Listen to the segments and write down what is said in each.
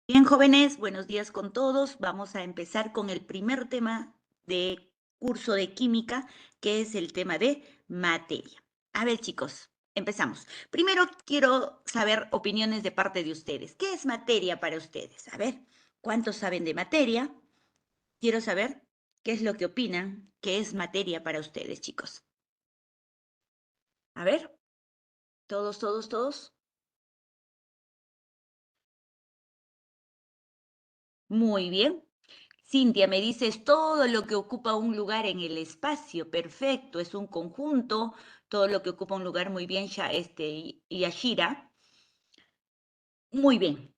Bien, jóvenes, buenos días con todos. Vamos a empezar con el primer tema de curso de química, que es el tema de materia. A ver, chicos, empezamos. Primero quiero saber opiniones de parte de ustedes. ¿Qué es materia para ustedes? A ver, ¿cuántos saben de materia? Quiero saber qué es lo que opinan que es materia para ustedes, chicos. A ver, todos, todos, todos. Muy bien. Cintia, me dices todo lo que ocupa un lugar en el espacio. Perfecto, es un conjunto, todo lo que ocupa un lugar. Muy bien, Yashira. Muy bien.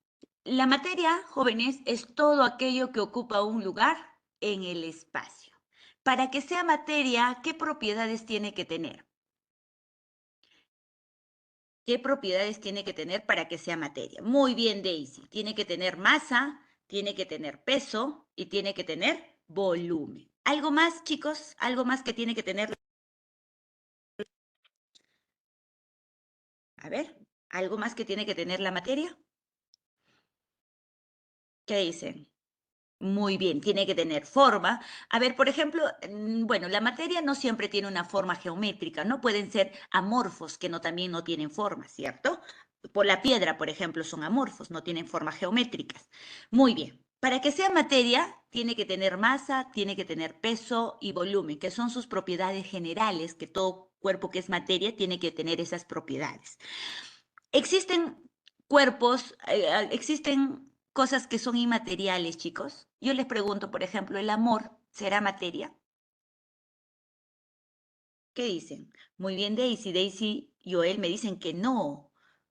La materia, jóvenes, es todo aquello que ocupa un lugar en el espacio. Para que sea materia, ¿qué propiedades tiene que tener? ¿Qué propiedades tiene que tener para que sea materia? Muy bien, Daisy. Tiene que tener masa, tiene que tener peso y tiene que tener volumen. ¿Algo más, chicos? ¿Algo más que tiene que tener? A ver, ¿algo más que tiene que tener la materia? ¿Qué dicen? Muy bien, tiene que tener forma. A ver, por ejemplo, bueno, la materia no siempre tiene una forma geométrica, ¿no? Pueden ser amorfos que no también no tienen forma, ¿cierto? Por la piedra, por ejemplo, son amorfos, no tienen formas geométricas. Muy bien. Para que sea materia, tiene que tener masa, tiene que tener peso y volumen, que son sus propiedades generales, que todo cuerpo que es materia tiene que tener esas propiedades. Existen cuerpos, existen cosas que son inmateriales, chicos. Yo les pregunto, por ejemplo, ¿el amor será materia? ¿Qué dicen? Muy bien, Daisy. Daisy y Joel me dicen que no.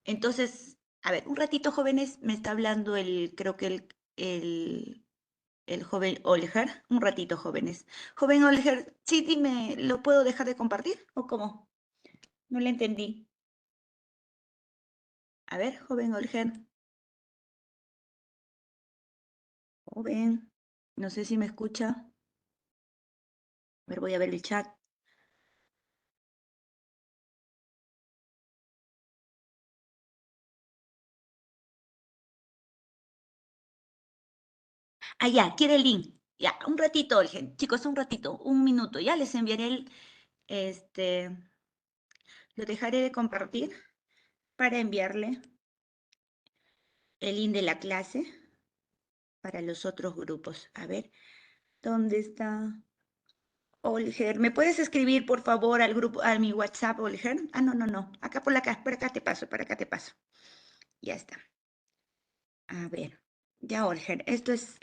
Entonces, a ver, un ratito, jóvenes, me está hablando creo que el joven Olger. Un ratito, jóvenes. Joven Olger, sí, dime, ¿lo puedo dejar de compartir o cómo? No le entendí. A ver, joven Olger. Joven, no sé si me escucha. A ver, voy a ver el chat. Ah, ya, quiere el link. Ya, un ratito, chicos, un ratito, un minuto. Ya les enviaré este, lo dejaré de compartir para enviarle el link de la clase para los otros grupos. A ver, ¿dónde está Olger? ¿Me puedes escribir, por favor, al grupo, a mi WhatsApp, Olger? Ah, no, no, no. Acá por acá te paso, por acá te paso. Ya está. A ver, ya, Olger, esto es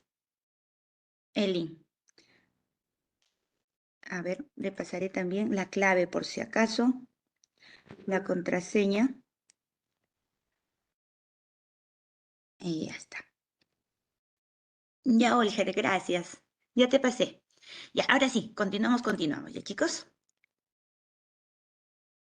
el link. A ver, le pasaré también la clave por si acaso, la contraseña. Y ya está. Ya, Olger, gracias. Ya te pasé. Ya, ahora sí, continuamos, ya, chicos.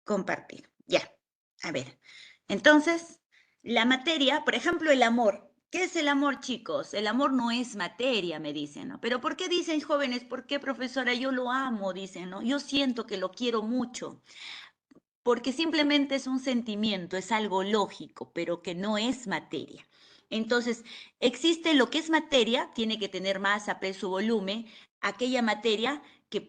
Compartir. Ya. A ver. Entonces, la materia, por ejemplo, el amor. ¿Qué es el amor, chicos? El amor no es materia, me dicen, ¿no? Pero ¿por qué dicen jóvenes? ¿Por qué, profesora? Yo lo amo, dicen, ¿no? Yo siento que lo quiero mucho. Porque simplemente es un sentimiento, es algo lógico, pero que no es materia. Entonces, existe lo que es materia, tiene que tener masa, peso, volumen, aquella materia que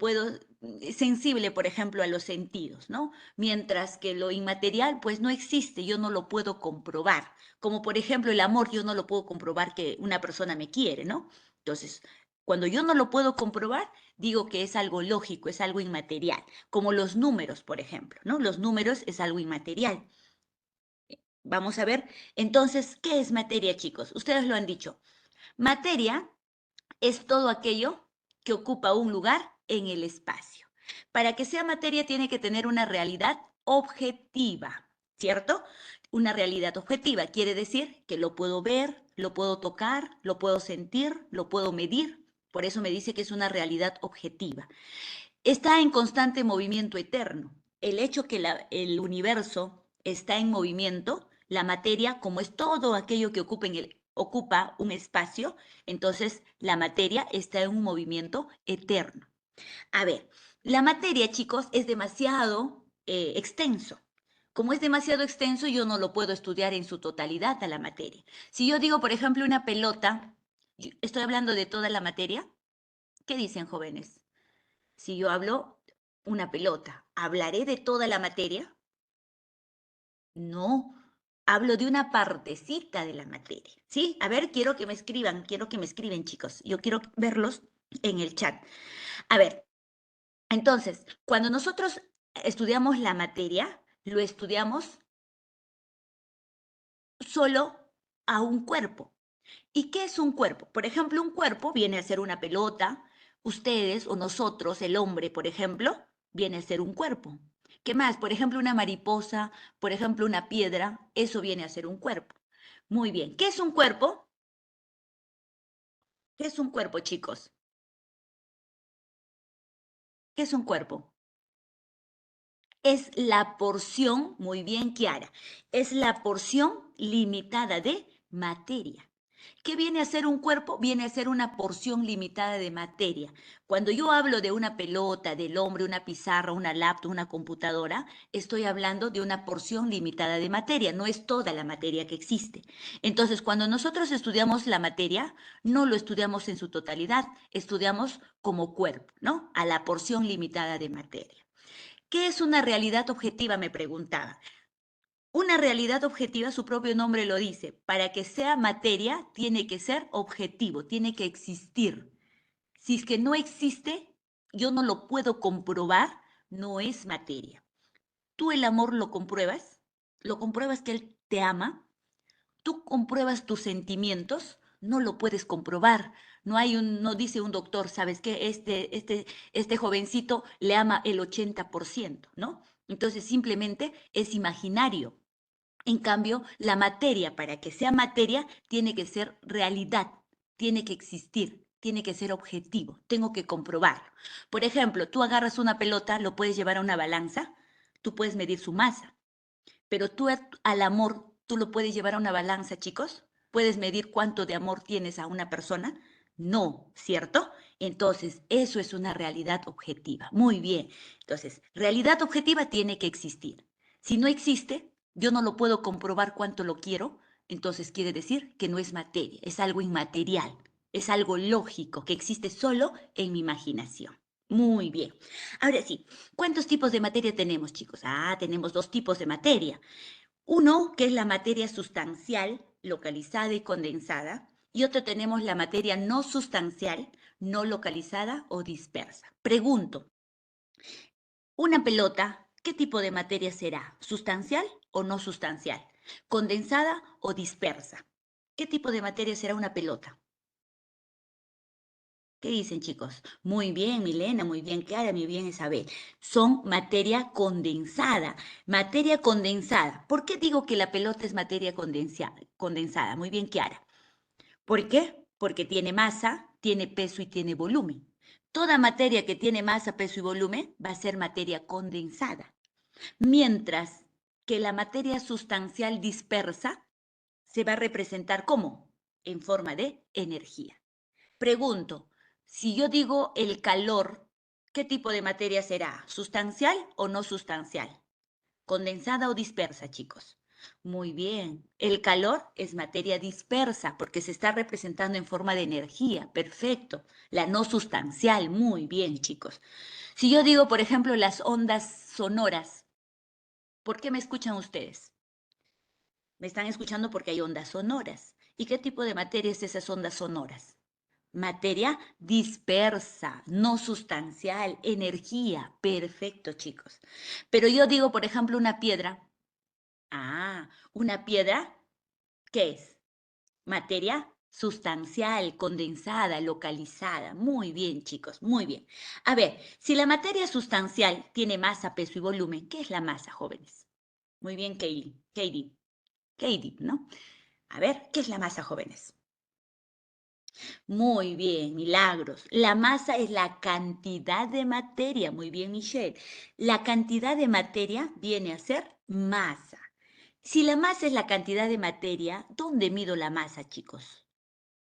sensible, por ejemplo, a los sentidos, ¿no? Mientras que lo inmaterial, pues no existe, yo no lo puedo comprobar. Como por ejemplo el amor, yo no lo puedo comprobar que una persona me quiere, ¿no? Entonces, cuando yo no lo puedo comprobar, digo que es algo lógico, es algo inmaterial, como los números, por ejemplo, ¿no? Los números es algo inmaterial. Vamos a ver, entonces, ¿qué es materia, chicos? Ustedes lo han dicho. Materia es todo aquello que ocupa un lugar en el espacio. Para que sea materia tiene que tener una realidad objetiva, ¿cierto? Una realidad objetiva quiere decir que lo puedo ver, lo puedo tocar, lo puedo sentir, lo puedo medir. Por eso me dice que es una realidad objetiva. Está en constante movimiento eterno. El hecho que el universo está en movimiento, la materia, como es todo aquello que ocupa un espacio, entonces la materia está en un movimiento eterno. A ver, la materia, chicos, es demasiado extenso. Como es demasiado extenso, yo no lo puedo estudiar en su totalidad a la materia. Si yo digo, por ejemplo, una pelota, estoy hablando de toda la materia. ¿Qué dicen, jóvenes? Si yo hablo una pelota, ¿hablaré de toda la materia? No, hablo de una partecita de la materia, ¿sí? A ver, quiero que me escriben, chicos. Yo quiero verlos en el chat. A ver, entonces, cuando nosotros estudiamos la materia, lo estudiamos solo a un cuerpo. ¿Y qué es un cuerpo? Por ejemplo, un cuerpo viene a ser una pelota, ustedes o nosotros, el hombre, por ejemplo, viene a ser un cuerpo. ¿Qué más? Por ejemplo, una mariposa, por ejemplo, una piedra, eso viene a ser un cuerpo. Muy bien. ¿Qué es un cuerpo? ¿Qué es un cuerpo, chicos? ¿Qué es un cuerpo? Es la porción, muy bien, Kiara, es la porción limitada de materia. ¿Qué viene a ser un cuerpo? Viene a ser una porción limitada de materia. Cuando yo hablo de una pelota, del hombre, una pizarra, una laptop, una computadora, estoy hablando de una porción limitada de materia, no es toda la materia que existe. Entonces, cuando nosotros estudiamos la materia, no lo estudiamos en su totalidad, estudiamos como cuerpo, ¿no? A la porción limitada de materia. ¿Qué es una realidad objetiva? Me preguntaba. Una realidad objetiva, su propio nombre lo dice, para que sea materia tiene que ser objetivo, tiene que existir. Si es que no existe, yo no lo puedo comprobar, no es materia. ¿Tú el amor lo compruebas? ¿Lo compruebas que él te ama? ¿Tú compruebas tus sentimientos? No lo puedes comprobar. No dice un doctor, ¿sabes qué? Este jovencito le ama el 80%, ¿no? Entonces simplemente es imaginario. En cambio, la materia, para que sea materia, tiene que ser realidad, tiene que existir, tiene que ser objetivo, tengo que comprobarlo. Por ejemplo, tú agarras una pelota, lo puedes llevar a una balanza, tú puedes medir su masa, pero tú al amor, tú lo puedes llevar a una balanza, chicos. ¿Puedes medir cuánto de amor tienes a una persona? No, ¿cierto? Entonces, eso es una realidad objetiva. Muy bien. Entonces, realidad objetiva tiene que existir. Si no existe, yo no lo puedo comprobar cuánto lo quiero, entonces quiere decir que no es materia, es algo inmaterial, es algo lógico que existe solo en mi imaginación. Muy bien. Ahora sí, ¿cuántos tipos de materia tenemos, chicos? Tenemos dos tipos de materia. Uno, que es la materia sustancial, localizada y condensada, y otro tenemos la materia no sustancial, no localizada o dispersa. Pregunto, una pelota, ¿qué tipo de materia será? ¿Sustancial o no sustancial? ¿Condensada o dispersa? ¿Qué tipo de materia será una pelota? ¿Qué dicen, chicos? Muy bien, Milena, muy bien, Clara, muy bien, Isabel. Son materia condensada. Materia condensada. ¿Por qué digo que la pelota es materia condensada? Muy bien, Clara. ¿Por qué? Porque tiene masa, tiene peso y tiene volumen. Toda materia que tiene masa, peso y volumen va a ser materia condensada. Mientras que la materia sustancial dispersa se va a representar como en forma de energía. Pregunto, si yo digo el calor, ¿qué tipo de materia será? ¿Sustancial o no sustancial? ¿Condensada o dispersa, chicos? Muy bien. El calor es materia dispersa porque se está representando en forma de energía. Perfecto. La no sustancial. Muy bien, chicos. Si yo digo, por ejemplo, las ondas sonoras, ¿por qué me escuchan ustedes? Me están escuchando porque hay ondas sonoras. ¿Y qué tipo de materia es esas ondas sonoras? Materia dispersa, no sustancial, energía. Perfecto, chicos. Pero yo digo, por ejemplo, una piedra. Una piedra, ¿qué es? Materia sustancial, condensada, localizada. Muy bien, chicos, muy bien. A ver, si la materia sustancial tiene masa, peso y volumen, ¿qué es la masa, jóvenes? Muy bien, Katie, ¿no? A ver, ¿qué es la masa, jóvenes? Muy bien, milagros. La masa es la cantidad de materia. Muy bien, Michelle. La cantidad de materia viene a ser masa. Si la masa es la cantidad de materia, ¿dónde mido la masa, chicos?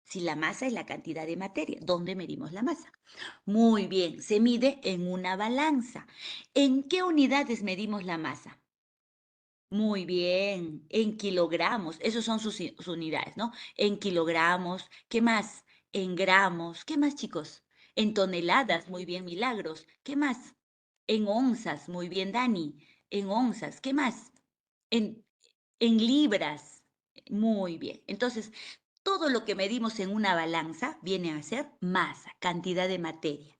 Si la masa es la cantidad de materia, ¿dónde medimos la masa? Muy bien, se mide en una balanza. ¿En qué unidades medimos la masa? Muy bien, en kilogramos, esos son sus unidades, ¿no? En kilogramos, ¿qué más? En gramos, ¿qué más, chicos? En toneladas, muy bien, Milagros, ¿qué más? En onzas, muy bien, Dani, en onzas, ¿qué más? En, en libras, muy bien. Entonces, todo lo que medimos en una balanza viene a ser masa, cantidad de materia.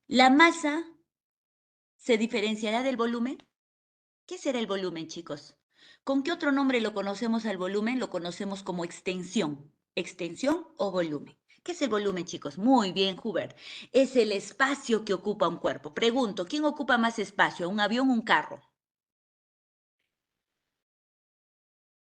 La masa se diferenciará del volumen. ¿Qué será el volumen, chicos? ¿Con qué otro nombre lo conocemos al volumen? Lo conocemos como extensión. Extensión o volumen. ¿Qué es el volumen, chicos? Muy bien, Hubert. Es el espacio que ocupa un cuerpo. Pregunto, ¿quién ocupa más espacio? ¿Un avión o un carro?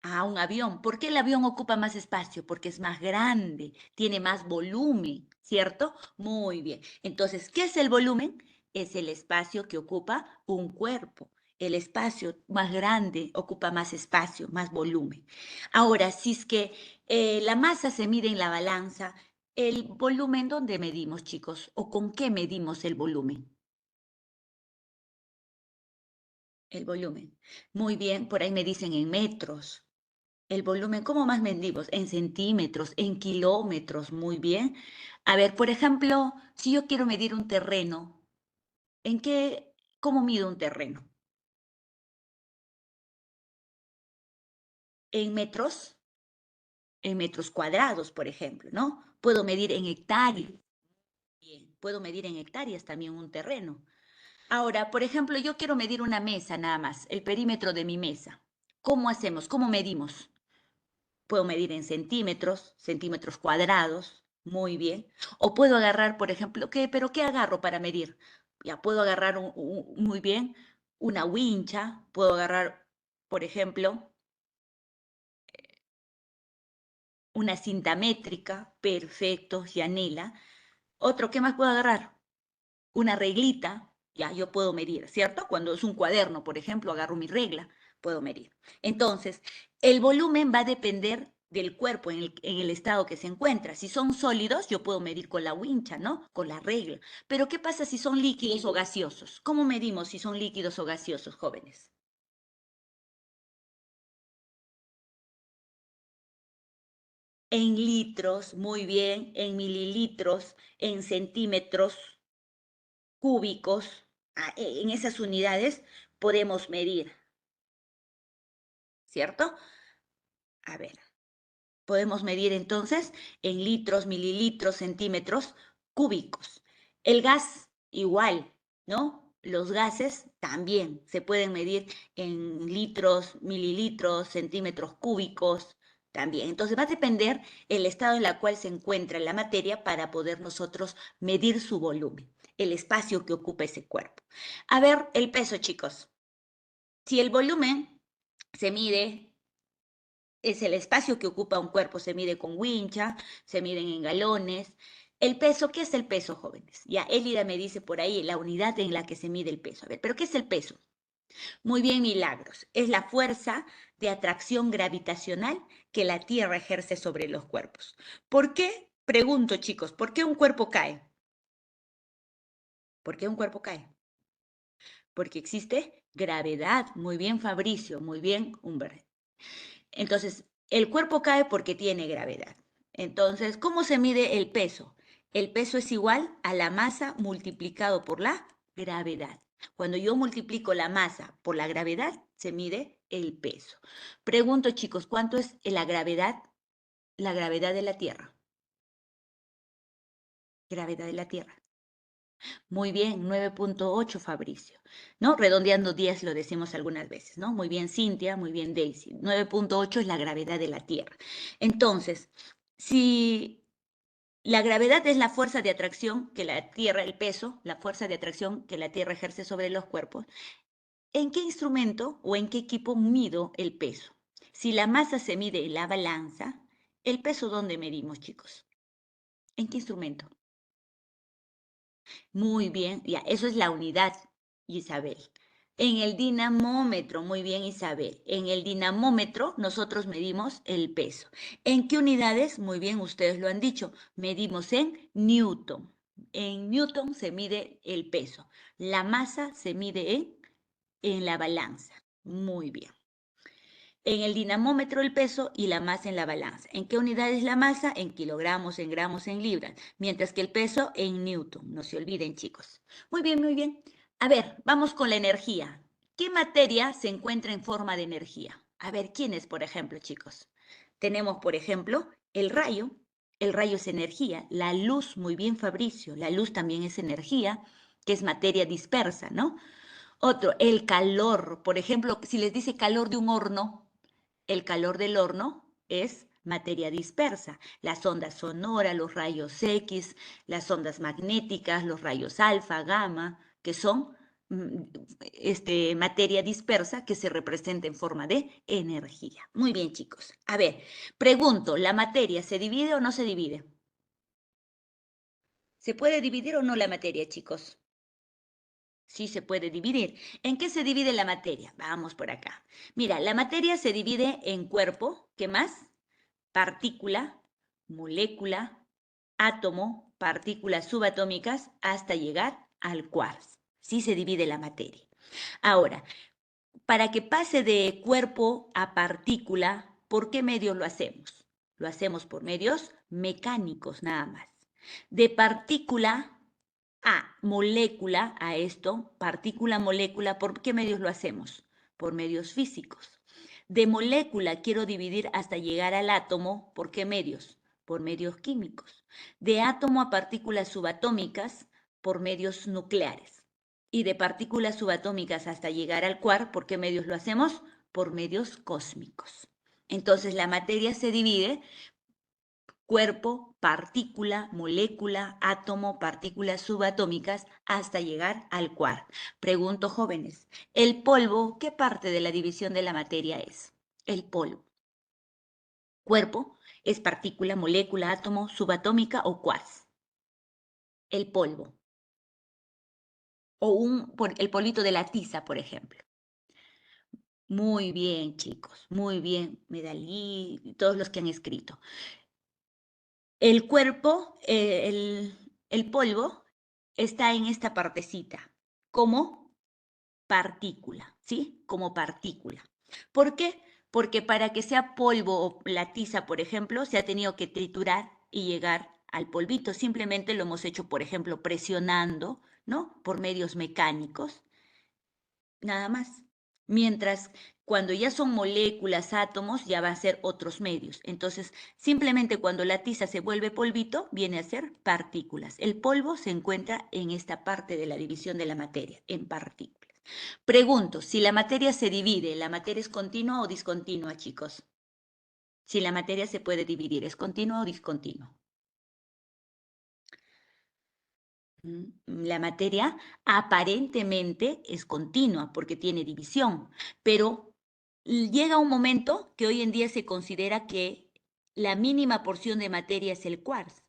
Ah, un avión. ¿Por qué el avión ocupa más espacio? Porque es más grande, tiene más volumen, ¿cierto? Muy bien. Entonces, ¿qué es el volumen? Es el espacio que ocupa un cuerpo. El espacio más grande ocupa más espacio, más volumen. Ahora, si es que la masa se mide en la balanza, ¿el volumen dónde medimos, chicos? ¿O con qué medimos el volumen? El volumen. Muy bien, por ahí me dicen en metros. El volumen, ¿cómo más medimos? En centímetros, en kilómetros, muy bien. A ver, por ejemplo, si yo quiero medir un terreno, cómo mido un terreno? ¿En metros cuadrados, por ejemplo, ¿no? Puedo medir en hectáreas, bien. Puedo medir en hectáreas también un terreno. Ahora, por ejemplo, yo quiero medir una mesa nada más, el perímetro de mi mesa. ¿Cómo hacemos? ¿Cómo medimos? Puedo medir en centímetros, centímetros cuadrados, muy bien. O puedo agarrar, por ejemplo, ¿pero qué agarro para medir? Ya puedo agarrar muy bien una wincha, puedo agarrar, por ejemplo, una cinta métrica, perfecto, Yanela. Otro, ¿qué más puedo agarrar? Una reglita, ya yo puedo medir, ¿cierto? Cuando es un cuaderno, por ejemplo, agarro mi regla, puedo medir. Entonces, el volumen va a depender del cuerpo en el estado que se encuentra. Si son sólidos, yo puedo medir con la wincha, ¿no? Con la regla. Pero ¿qué pasa si son líquidos o gaseosos? ¿Cómo medimos si son líquidos o gaseosos, jóvenes? En litros, muy bien, en mililitros, en centímetros cúbicos, en esas unidades podemos medir, ¿cierto? A ver, podemos medir entonces en litros, mililitros, centímetros cúbicos. El gas igual, ¿no? Los gases también se pueden medir en litros, mililitros, centímetros cúbicos también. Entonces va a depender el estado en el cual se encuentra la materia para poder nosotros medir su volumen, el espacio que ocupa ese cuerpo. A ver, el peso, chicos. Si el volumen se mide es el espacio que ocupa un cuerpo, se mide con wincha, se miden en galones. El peso, ¿qué es el peso, jóvenes? Ya Elida me dice por ahí la unidad en la que se mide el peso. A ver, ¿pero qué es el peso? Muy bien, Milagros. Es la fuerza de atracción gravitacional que la Tierra ejerce sobre los cuerpos. ¿Por qué? Pregunto, chicos, ¿por qué un cuerpo cae? ¿Por qué un cuerpo cae? Porque existe gravedad. Muy bien, Fabricio. Muy bien, Humbert. Entonces, el cuerpo cae porque tiene gravedad. Entonces, ¿cómo se mide el peso? El peso es igual a la masa multiplicado por la gravedad. Cuando yo multiplico la masa por la gravedad, se mide el peso. Pregunto, chicos, ¿cuánto es la gravedad? La gravedad de la Tierra. Gravedad de la Tierra. Muy bien, 9.8, Fabricio, ¿no? Redondeando 10 lo decimos algunas veces, ¿no? Muy bien, Cintia, muy bien, Daisy. 9.8 es la gravedad de la Tierra. Entonces, si la gravedad es la fuerza de atracción que la Tierra, el peso, la fuerza de atracción que la Tierra ejerce sobre los cuerpos, ¿en qué instrumento o en qué equipo mido el peso? Si la masa se mide en la balanza, ¿el peso dónde medimos, chicos? ¿En qué instrumento? Muy bien, ya, eso es la unidad, Isabel. En el dinamómetro, muy bien, Isabel. En el dinamómetro nosotros medimos el peso. ¿En qué unidades? Muy bien, ustedes lo han dicho. Medimos en Newton. En Newton se mide el peso. La masa se mide en la balanza. Muy bien. En el dinamómetro el peso y la masa en la balanza. ¿En qué unidad es la masa? En kilogramos, en gramos, en libras. Mientras que el peso en newton. No se olviden, chicos. Muy bien, muy bien. A ver, vamos con la energía. ¿Qué materia se encuentra en forma de energía? A ver, ¿quién es, por ejemplo, chicos? Tenemos, por ejemplo, el rayo. El rayo es energía. La luz, muy bien, Fabricio. La luz también es energía, que es materia dispersa, ¿no? Otro, el calor. Por ejemplo, si les dice calor de un horno, el calor del horno es materia dispersa. Las ondas sonoras, los rayos X, las ondas magnéticas, los rayos alfa, gamma, que son materia dispersa que se representa en forma de energía. Muy bien, chicos. A ver, pregunto, ¿la materia se divide o no se divide? ¿Se puede dividir o no la materia, chicos? Sí se puede dividir. ¿En qué se divide la materia? Vamos por acá. Mira, la materia se divide en cuerpo, ¿qué más? Partícula, molécula, átomo, partículas subatómicas, hasta llegar al quarks. Sí se divide la materia. Ahora, para que pase de cuerpo a partícula, ¿por qué medios lo hacemos? Lo hacemos por medios mecánicos nada más. De partícula a molécula, a esto, partícula, molécula, ¿por qué medios lo hacemos? Por medios físicos. De molécula quiero dividir hasta llegar al átomo, ¿por qué medios? Por medios químicos. De átomo a partículas subatómicas, por medios nucleares. Y de partículas subatómicas hasta llegar al quark, ¿por qué medios lo hacemos? Por medios cósmicos. Entonces la materia se divide cuerpo, partícula, molécula, átomo, partículas subatómicas, hasta llegar al quark. Pregunto, jóvenes, ¿el polvo qué parte de la división de la materia es? El polvo. Cuerpo es partícula, molécula, átomo, subatómica o quarks. El polvo. O el polvito de la tiza, por ejemplo. Muy bien, chicos, muy bien, Medalí y todos los que han escrito. El cuerpo, el polvo, está en esta partecita, como partícula, ¿sí? Como partícula. ¿Por qué? Porque para que sea polvo o la tiza, por ejemplo, se ha tenido que triturar y llegar al polvito. Simplemente lo hemos hecho, por ejemplo, presionando, ¿no? Por medios mecánicos, nada más. Mientras cuando ya son moléculas, átomos, ya va a ser otros medios. Entonces, simplemente cuando la tiza se vuelve polvito, viene a ser partículas. El polvo se encuentra en esta parte de la división de la materia, en partículas. Pregunto, si la materia se divide, ¿la materia es continua o discontinua, chicos? Si la materia se puede dividir, ¿es continua o discontinua? La materia aparentemente es continua porque tiene división, pero llega un momento que hoy en día se considera que la mínima porción de materia es el quarks.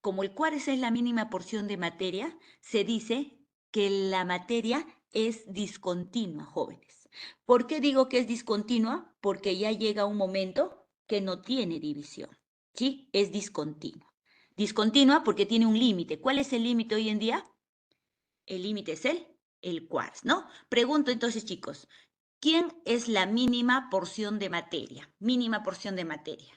Como el quarks es la mínima porción de materia, se dice que la materia es discontinua, jóvenes. ¿Por qué digo que es discontinua? Porque ya llega un momento que no tiene división, ¿sí? Es discontinua. Discontinua porque tiene un límite. ¿Cuál es el límite hoy en día? El límite es el quarks, ¿no? Pregunto entonces, chicos, ¿quién es la mínima porción de materia? Mínima porción de materia.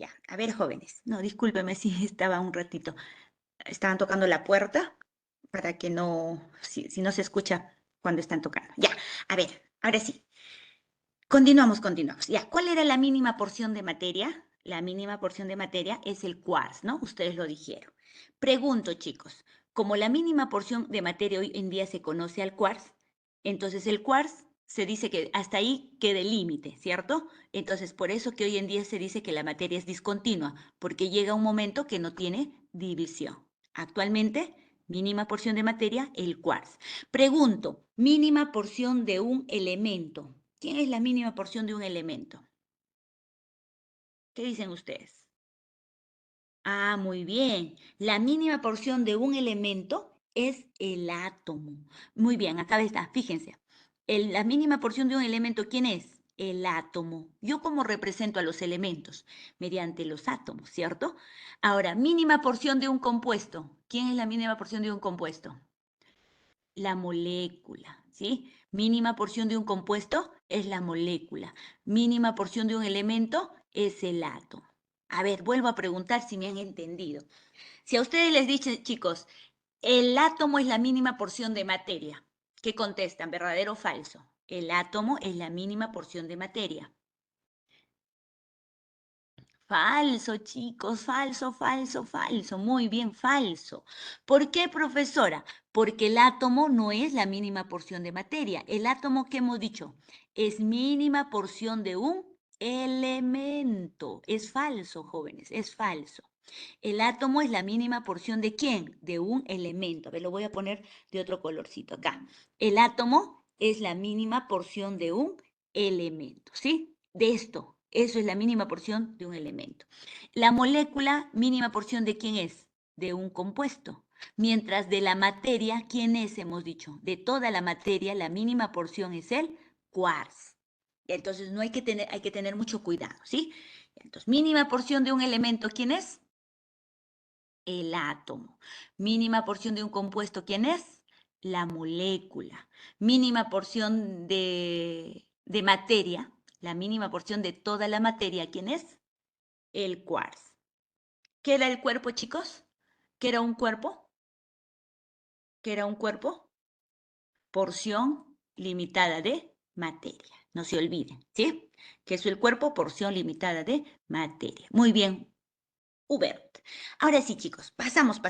Ya, a ver, jóvenes. No, discúlpeme si estaba un ratito. Estaban tocando la puerta para que no, si no se escucha cuando están tocando. Ya, a ver, ahora sí. Continuamos. Ya, ¿cuál era la mínima porción de materia? La mínima porción de materia es el quarks, ¿no? Ustedes lo dijeron. Pregunto, chicos, como la mínima porción de materia hoy en día se conoce al quarks, entonces el quarks se dice que hasta ahí queda el límite, ¿cierto? Entonces, por eso que hoy en día se dice que la materia es discontinua, porque llega un momento que no tiene división. Actualmente, mínima porción de materia, el quarks. Pregunto, mínima porción de un elemento. ¿Quién es la mínima porción de un elemento? ¿Qué dicen ustedes? Ah, muy bien. La mínima porción de un elemento es el átomo. Muy bien, acá está, fíjense. La mínima porción de un elemento, ¿quién es? El átomo. ¿Yo cómo represento a los elementos? Mediante los átomos, ¿cierto? Ahora, mínima porción de un compuesto. ¿Quién es la mínima porción de un compuesto? La molécula, ¿sí? Mínima porción de un compuesto es la molécula. Mínima porción de un elemento es el átomo. A ver, vuelvo a preguntar si me han entendido. Si a ustedes les dicen, chicos, el átomo es la mínima porción de materia, ¿qué contestan? ¿Verdadero o falso? El átomo es la mínima porción de materia. Falso, chicos, falso, falso, falso. Muy bien, falso. ¿Por qué, profesora? Porque el átomo no es la mínima porción de materia. El átomo, ¿qué hemos dicho? Es mínima porción de un elemento. Es falso, jóvenes, es falso. El átomo es la mínima porción de ¿quién? De un elemento. A ver, lo voy a poner de otro colorcito acá. El átomo es la mínima porción de un elemento, ¿sí? De esto, eso es la mínima porción de un elemento. La molécula, mínima porción de ¿quién es? De un compuesto. Mientras de la materia, ¿quién es? Hemos dicho, de toda la materia, la mínima porción es el quarks. Entonces, no hay que tener mucho cuidado, ¿sí? Entonces, mínima porción de un elemento, ¿quién es? El átomo. Mínima porción de un compuesto, ¿quién es? La molécula. Mínima porción de materia, la mínima porción de toda la materia, ¿quién es? El quarks. ¿Qué era el cuerpo, chicos? ¿Qué era un cuerpo? ¿Qué era un cuerpo? Porción limitada de materia. No se olviden, ¿sí? Que es el cuerpo, porción limitada de materia. Muy bien, Hubert. Ahora sí, chicos, pasamos.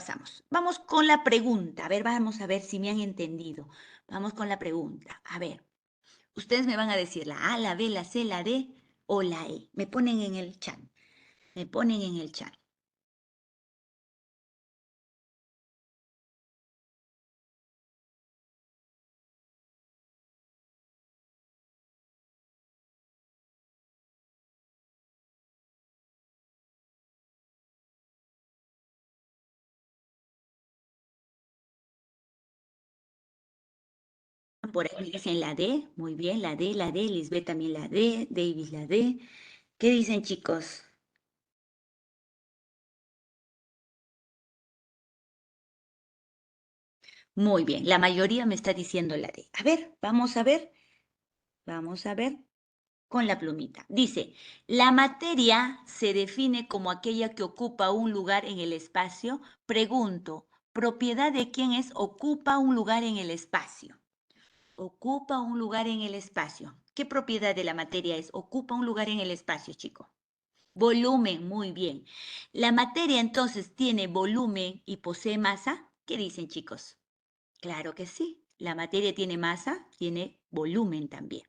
Vamos con la pregunta. A ver, vamos a ver si me han entendido. Vamos con la pregunta. A ver, ustedes me van a decir la A, la B, la C, la D o la E. Me ponen en el chat. Me ponen en el chat. Por ahí me dicen la D. Muy bien, la D. Lisbeth también la D. Davis la D. ¿Qué dicen, chicos? Muy bien, la mayoría me está diciendo la D. A ver, vamos a ver. Vamos a ver. Con la plumita. Dice, la materia se define como aquella que ocupa un lugar en el espacio. Pregunto, ¿propiedad de quién es ocupa un lugar en el espacio? Ocupa un lugar en el espacio. ¿Qué propiedad de la materia es? Ocupa un lugar en el espacio, chico. Volumen, muy bien. ¿La materia entonces tiene volumen y posee masa? ¿Qué dicen, chicos? Claro que sí. La materia tiene masa, tiene volumen también.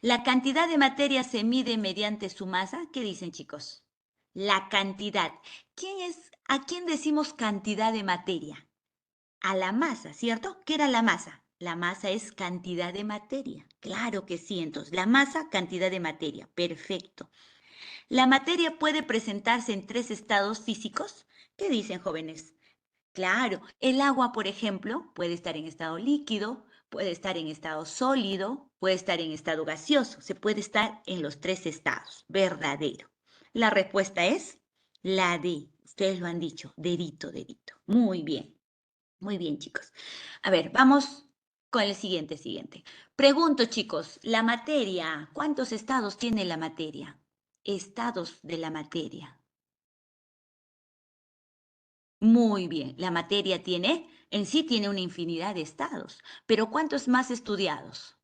La cantidad de materia se mide mediante su masa. ¿Qué dicen, chicos? La cantidad. ¿A quién decimos cantidad de materia? A la masa, ¿cierto? ¿Qué era la masa? La masa es cantidad de materia. Claro que sí, entonces. La masa, cantidad de materia. Perfecto. ¿La materia puede presentarse en tres estados físicos? ¿Qué dicen, jóvenes? Claro, el agua, por ejemplo, puede estar en estado líquido, puede estar en estado sólido, puede estar en estado gaseoso, se puede estar en los tres estados, verdadero. La respuesta es la D. Ustedes lo han dicho, dedito, dedito. Muy bien, chicos. A ver, vamos con el siguiente. Pregunto, chicos, la materia, ¿cuántos estados tiene la materia? Estados de la materia. Muy bien, la materia en sí tiene una infinidad de estados, pero ¿cuántos más estudiados?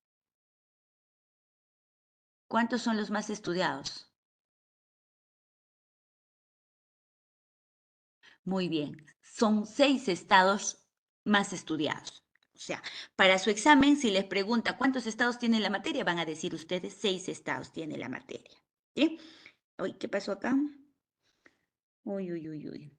¿Cuántos son los más estudiados? Muy bien. Son 6 estados más estudiados. O sea, para su examen, si les pregunta cuántos estados tiene la materia, van a decir ustedes 6 estados tiene la materia. ¿Sí? Uy, ¿qué pasó acá? Uy, uy, uy, uy.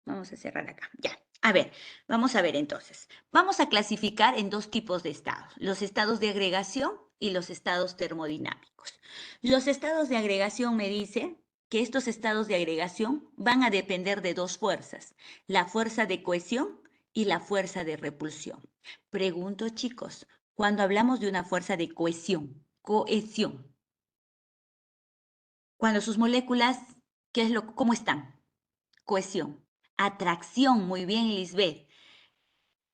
Vamos a cerrar acá. Ya. A ver, vamos a ver entonces. Vamos a clasificar en 2 tipos de estados, los estados de agregación y los estados termodinámicos. Los estados de agregación me dice que estos estados de agregación van a depender de 2 fuerzas, la fuerza de cohesión y la fuerza de repulsión. Pregunto, chicos, cuando hablamos de una fuerza de cohesión, cuando sus moléculas, ¿cómo están? Cohesión. Atracción, muy bien, Lisbeth.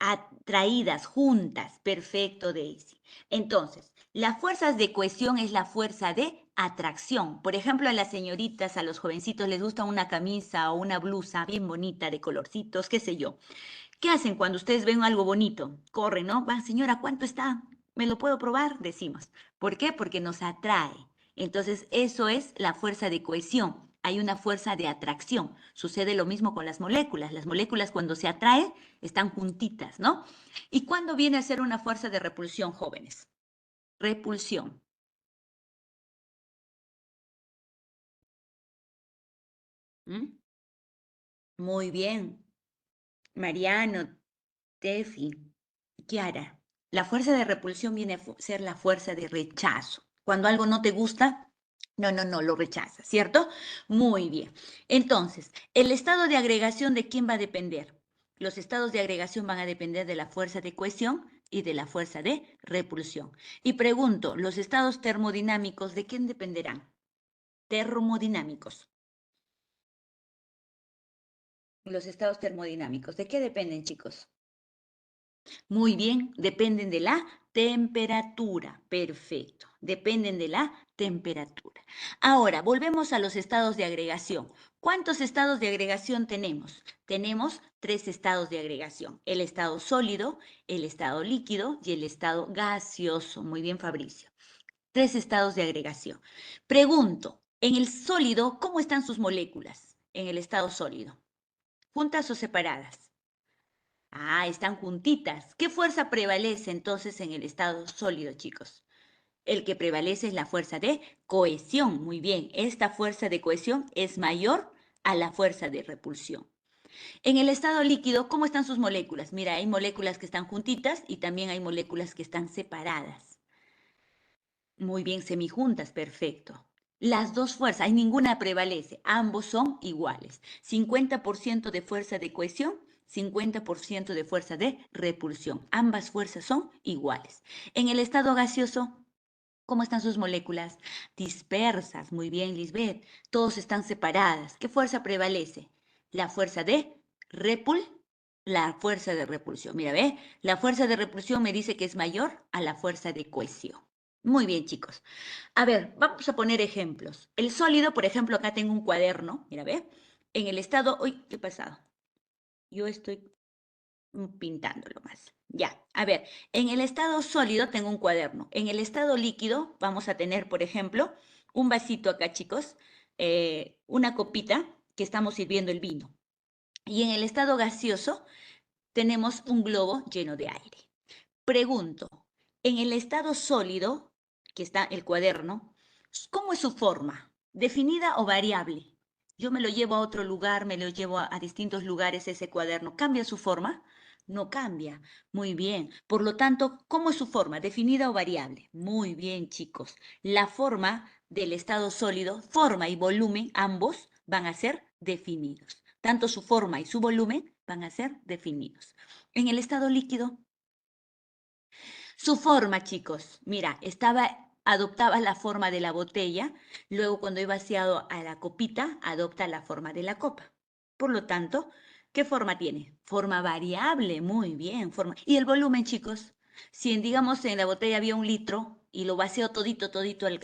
Atraídas, juntas. Perfecto, Daisy. Entonces, las fuerzas de cohesión es la fuerza de atracción. Por ejemplo, a las señoritas, a los jovencitos les gusta una camisa o una blusa bien bonita de colorcitos, qué sé yo. ¿Qué hacen cuando ustedes ven algo bonito? Corren, ¿no? Va, señora, ¿cuánto está? ¿Me lo puedo probar? Decimos. ¿Por qué? Porque nos atrae. Entonces, eso es la fuerza de cohesión. Hay una fuerza de atracción. Sucede lo mismo con las moléculas. Las moléculas cuando se atraen están juntitas, ¿no? ¿Y cuándo viene a ser una fuerza de repulsión, jóvenes? Repulsión. ¿Mm? Muy bien. Mariano, Tefi, Kiara, la fuerza de repulsión viene a ser la fuerza de rechazo. Cuando algo no te gusta, no, lo rechazas, ¿cierto? Muy bien. Entonces, el estado de agregación, ¿de quién va a depender? Los estados de agregación van a depender de la fuerza de cohesión y de la fuerza de repulsión. Y pregunto, ¿los estados termodinámicos de quién dependerán? Termodinámicos. Los estados termodinámicos, ¿de qué dependen, chicos? Muy bien, dependen de la temperatura. Perfecto, dependen de la temperatura. Ahora, volvemos a los estados de agregación. ¿Cuántos estados de agregación tenemos? Tenemos 3 estados de agregación. El estado sólido, el estado líquido y el estado gaseoso. Muy bien, Fabricio. 3 estados de agregación. Pregunto, en el sólido, ¿cómo están sus moléculas? En el estado sólido. ¿Juntas o separadas? Ah, están juntitas. ¿Qué fuerza prevalece entonces en el estado sólido, chicos? El que prevalece es la fuerza de cohesión. Muy bien, esta fuerza de cohesión es mayor a la fuerza de repulsión. En el estado líquido, ¿cómo están sus moléculas? Mira, hay moléculas que están juntitas y también hay moléculas que están separadas. Muy bien, semijuntas, perfecto. Las dos fuerzas, hay ninguna prevalece, ambos son iguales. 50% de fuerza de cohesión, 50% de fuerza de repulsión. Ambas fuerzas son iguales. En el estado gaseoso, ¿cómo están sus moléculas? Dispersas, muy bien, Lisbeth. Todos están separadas. ¿Qué fuerza prevalece? La fuerza de la fuerza de repulsión. Mira, ve, la fuerza de repulsión me dice que es mayor a la fuerza de cohesión. Muy bien, chicos. A ver, vamos a poner ejemplos. El sólido, por ejemplo, acá tengo un cuaderno, mira, ve. En el estado, uy, ¿qué ha pasado? Yo estoy pintándolo más. Ya, a ver, en el estado sólido tengo un cuaderno. En el estado líquido vamos a tener, por ejemplo, un vasito acá, chicos, una copita que estamos sirviendo el vino. Y en el estado gaseoso tenemos un globo lleno de aire. Pregunto, en el estado sólido, que está el cuaderno, ¿cómo es su forma? ¿Definida o variable? Yo me lo llevo a otro lugar, me lo llevo a distintos lugares ese cuaderno. ¿Cambia su forma? No cambia. Muy bien. Por lo tanto, ¿cómo es su forma? ¿Definida o variable? Muy bien, chicos. La forma del estado sólido, forma y volumen, ambos van a ser definidos. Tanto su forma y su volumen van a ser definidos. En el estado líquido, su forma, chicos, mira, adoptaba la forma de la botella, luego cuando he vaciado a la copita, adopta la forma de la copa. Por lo tanto, ¿qué forma tiene? Forma variable, muy bien. ¿Y el volumen, chicos? Si digamos en la botella había 1 litro y lo vacío todito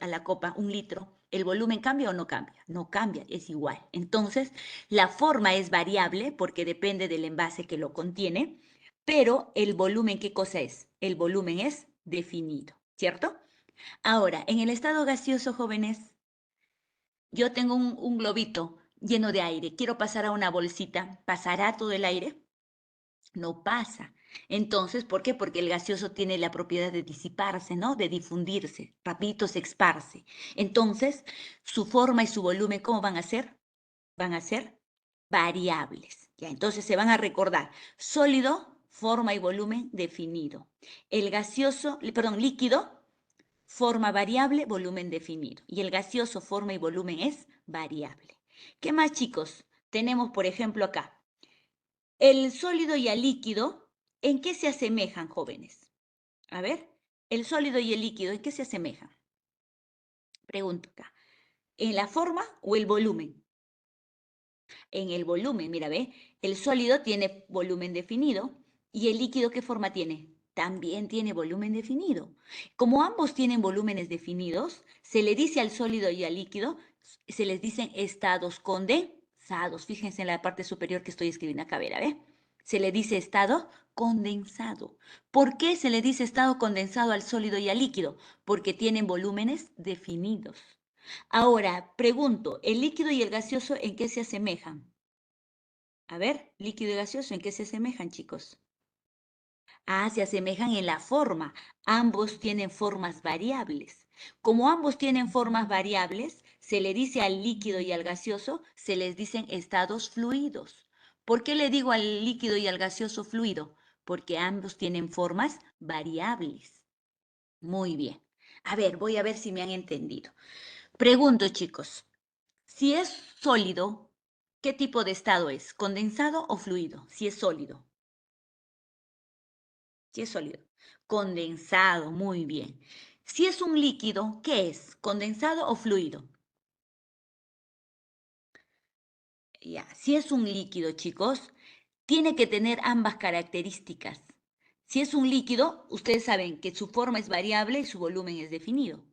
a la copa, 1 litro, ¿el volumen cambia o no cambia? No cambia, es igual. Entonces, la forma es variable porque depende del envase que lo contiene, pero el volumen, ¿qué cosa es? El volumen es definido, ¿cierto? Ahora, en el estado gaseoso, jóvenes, yo tengo un globito. lleno de aire. Quiero pasar a una bolsita. ¿Pasará todo el aire? No pasa. Entonces, ¿por qué? Porque el gaseoso tiene la propiedad de disiparse, ¿no? De difundirse. Rapidito se esparce. Entonces, su forma y su volumen, ¿cómo van a ser? Van a ser variables. Ya, entonces se van a recordar. Sólido, forma y volumen definido. El gaseoso, perdón, líquido, forma variable, volumen definido. Y el gaseoso, forma y volumen es variable. ¿Qué más, chicos? Tenemos, por ejemplo, acá. El sólido y el líquido, ¿en qué se asemejan, jóvenes? A ver, el sólido y el líquido, ¿en qué se asemejan? Pregunto acá. ¿En la forma o el volumen? En el volumen, mira, ve, el sólido tiene volumen definido y el líquido, ¿qué forma tiene? También tiene volumen definido. Como ambos tienen volúmenes definidos, se le dice al sólido y al líquido, se les dicen estados condensados. Fíjense en la parte superior que estoy escribiendo acá, ¿ve? Se le dice estado condensado. ¿Por qué se le dice estado condensado al sólido y al líquido? Porque tienen volúmenes definidos. Ahora, pregunto, ¿el líquido y el gaseoso en qué se asemejan? A ver, líquido y gaseoso, ¿en qué se asemejan, chicos? Ah, se asemejan en la forma. Ambos tienen formas variables. Como ambos tienen formas variables, se le dice al líquido y al gaseoso, se les dicen estados fluidos. ¿Por qué le digo al líquido y al gaseoso fluido? Porque ambos tienen formas variables. Muy bien. A ver, voy a ver si me han entendido. Pregunto, chicos, si es sólido, ¿qué tipo de estado es? ¿Condensado o fluido? Si es sólido. Si es sólido. Condensado, muy bien. Si es un líquido, ¿qué es? ¿Condensado o fluido? Ya, si es un líquido, chicos, tiene que tener ambas características. Si es un líquido, ustedes saben que su forma es variable y su volumen es definido.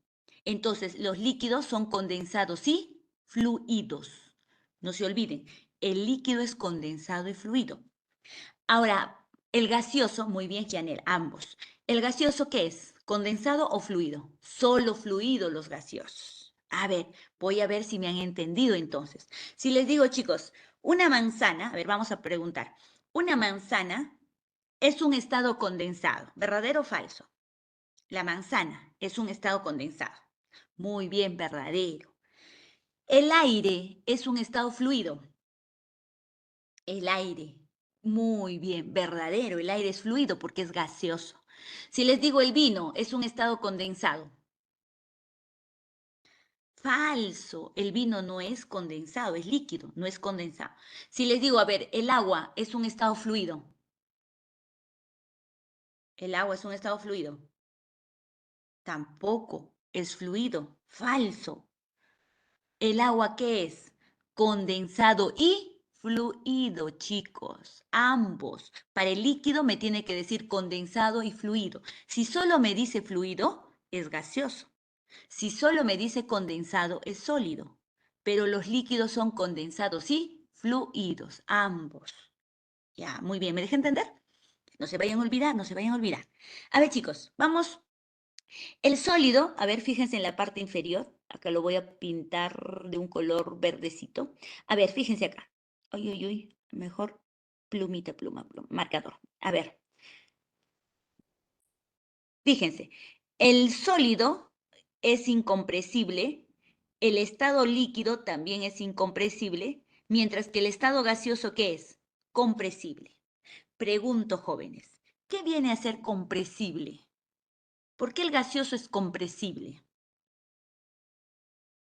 Entonces, los líquidos son condensados y fluidos. No se olviden, el líquido es condensado y fluido. Ahora, el gaseoso, muy bien, Janel, ambos. ¿El gaseoso qué es? ¿Condensado o fluido? Solo fluido los gaseosos. A ver, voy a ver si me han entendido entonces. Si les digo, chicos, una manzana, a ver, vamos a preguntar. Una manzana es un estado condensado, ¿verdadero o falso? La manzana es un estado condensado. Muy bien, verdadero. El aire es un estado fluido. El aire. Muy bien, verdadero. El aire es fluido porque es gaseoso. Si les digo el vino, es un estado condensado. Falso. El vino no es condensado, es líquido, no es condensado. Si les digo, a ver, el agua es un estado fluido. El agua es un estado fluido. Tampoco es fluido. Falso. ¿El agua qué es? Condensado y fluido, chicos. Ambos. Para el líquido me tiene que decir condensado y fluido. Si solo me dice fluido, es gaseoso. Si solo me dice condensado, es sólido. Pero los líquidos son condensados y fluidos, ambos. Ya, muy bien. ¿Me deja entender? No se vayan a olvidar, no se vayan a olvidar. A ver, chicos, vamos. El sólido, a ver, fíjense en la parte inferior. Acá lo voy a pintar de un color verdecito. A ver, fíjense acá. Uy, uy, uy. Mejor plumita, pluma, marcador. A ver, fíjense. El sólido es incompresible. El estado líquido también es incompresible. Mientras que el estado gaseoso, ¿qué es? Compresible. Pregunto, jóvenes, ¿qué viene a ser compresible? ¿Por qué el gaseoso es compresible?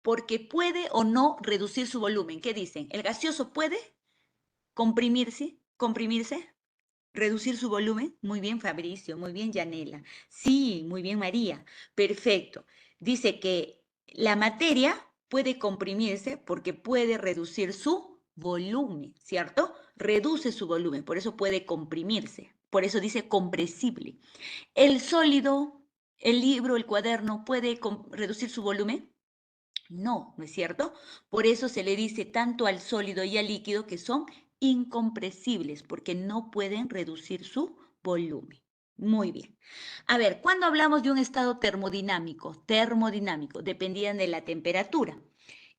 Porque puede o no reducir su volumen. ¿Qué dicen? ¿El gaseoso puede comprimirse, reducir su volumen? Muy bien, Fabricio, muy bien, Yanela. Sí, muy bien, María. Perfecto. Dice que la materia puede comprimirse porque puede reducir su volumen, ¿cierto? Reduce su volumen, por eso puede comprimirse. Por eso dice compresible. ¿El sólido, el libro, el cuaderno puede reducir su volumen? No, ¿no es cierto? Por eso se le dice tanto al sólido y al líquido que son incompresibles, porque no pueden reducir su volumen. Muy bien. A ver, cuando hablamos de un estado termodinámico, dependían de la temperatura.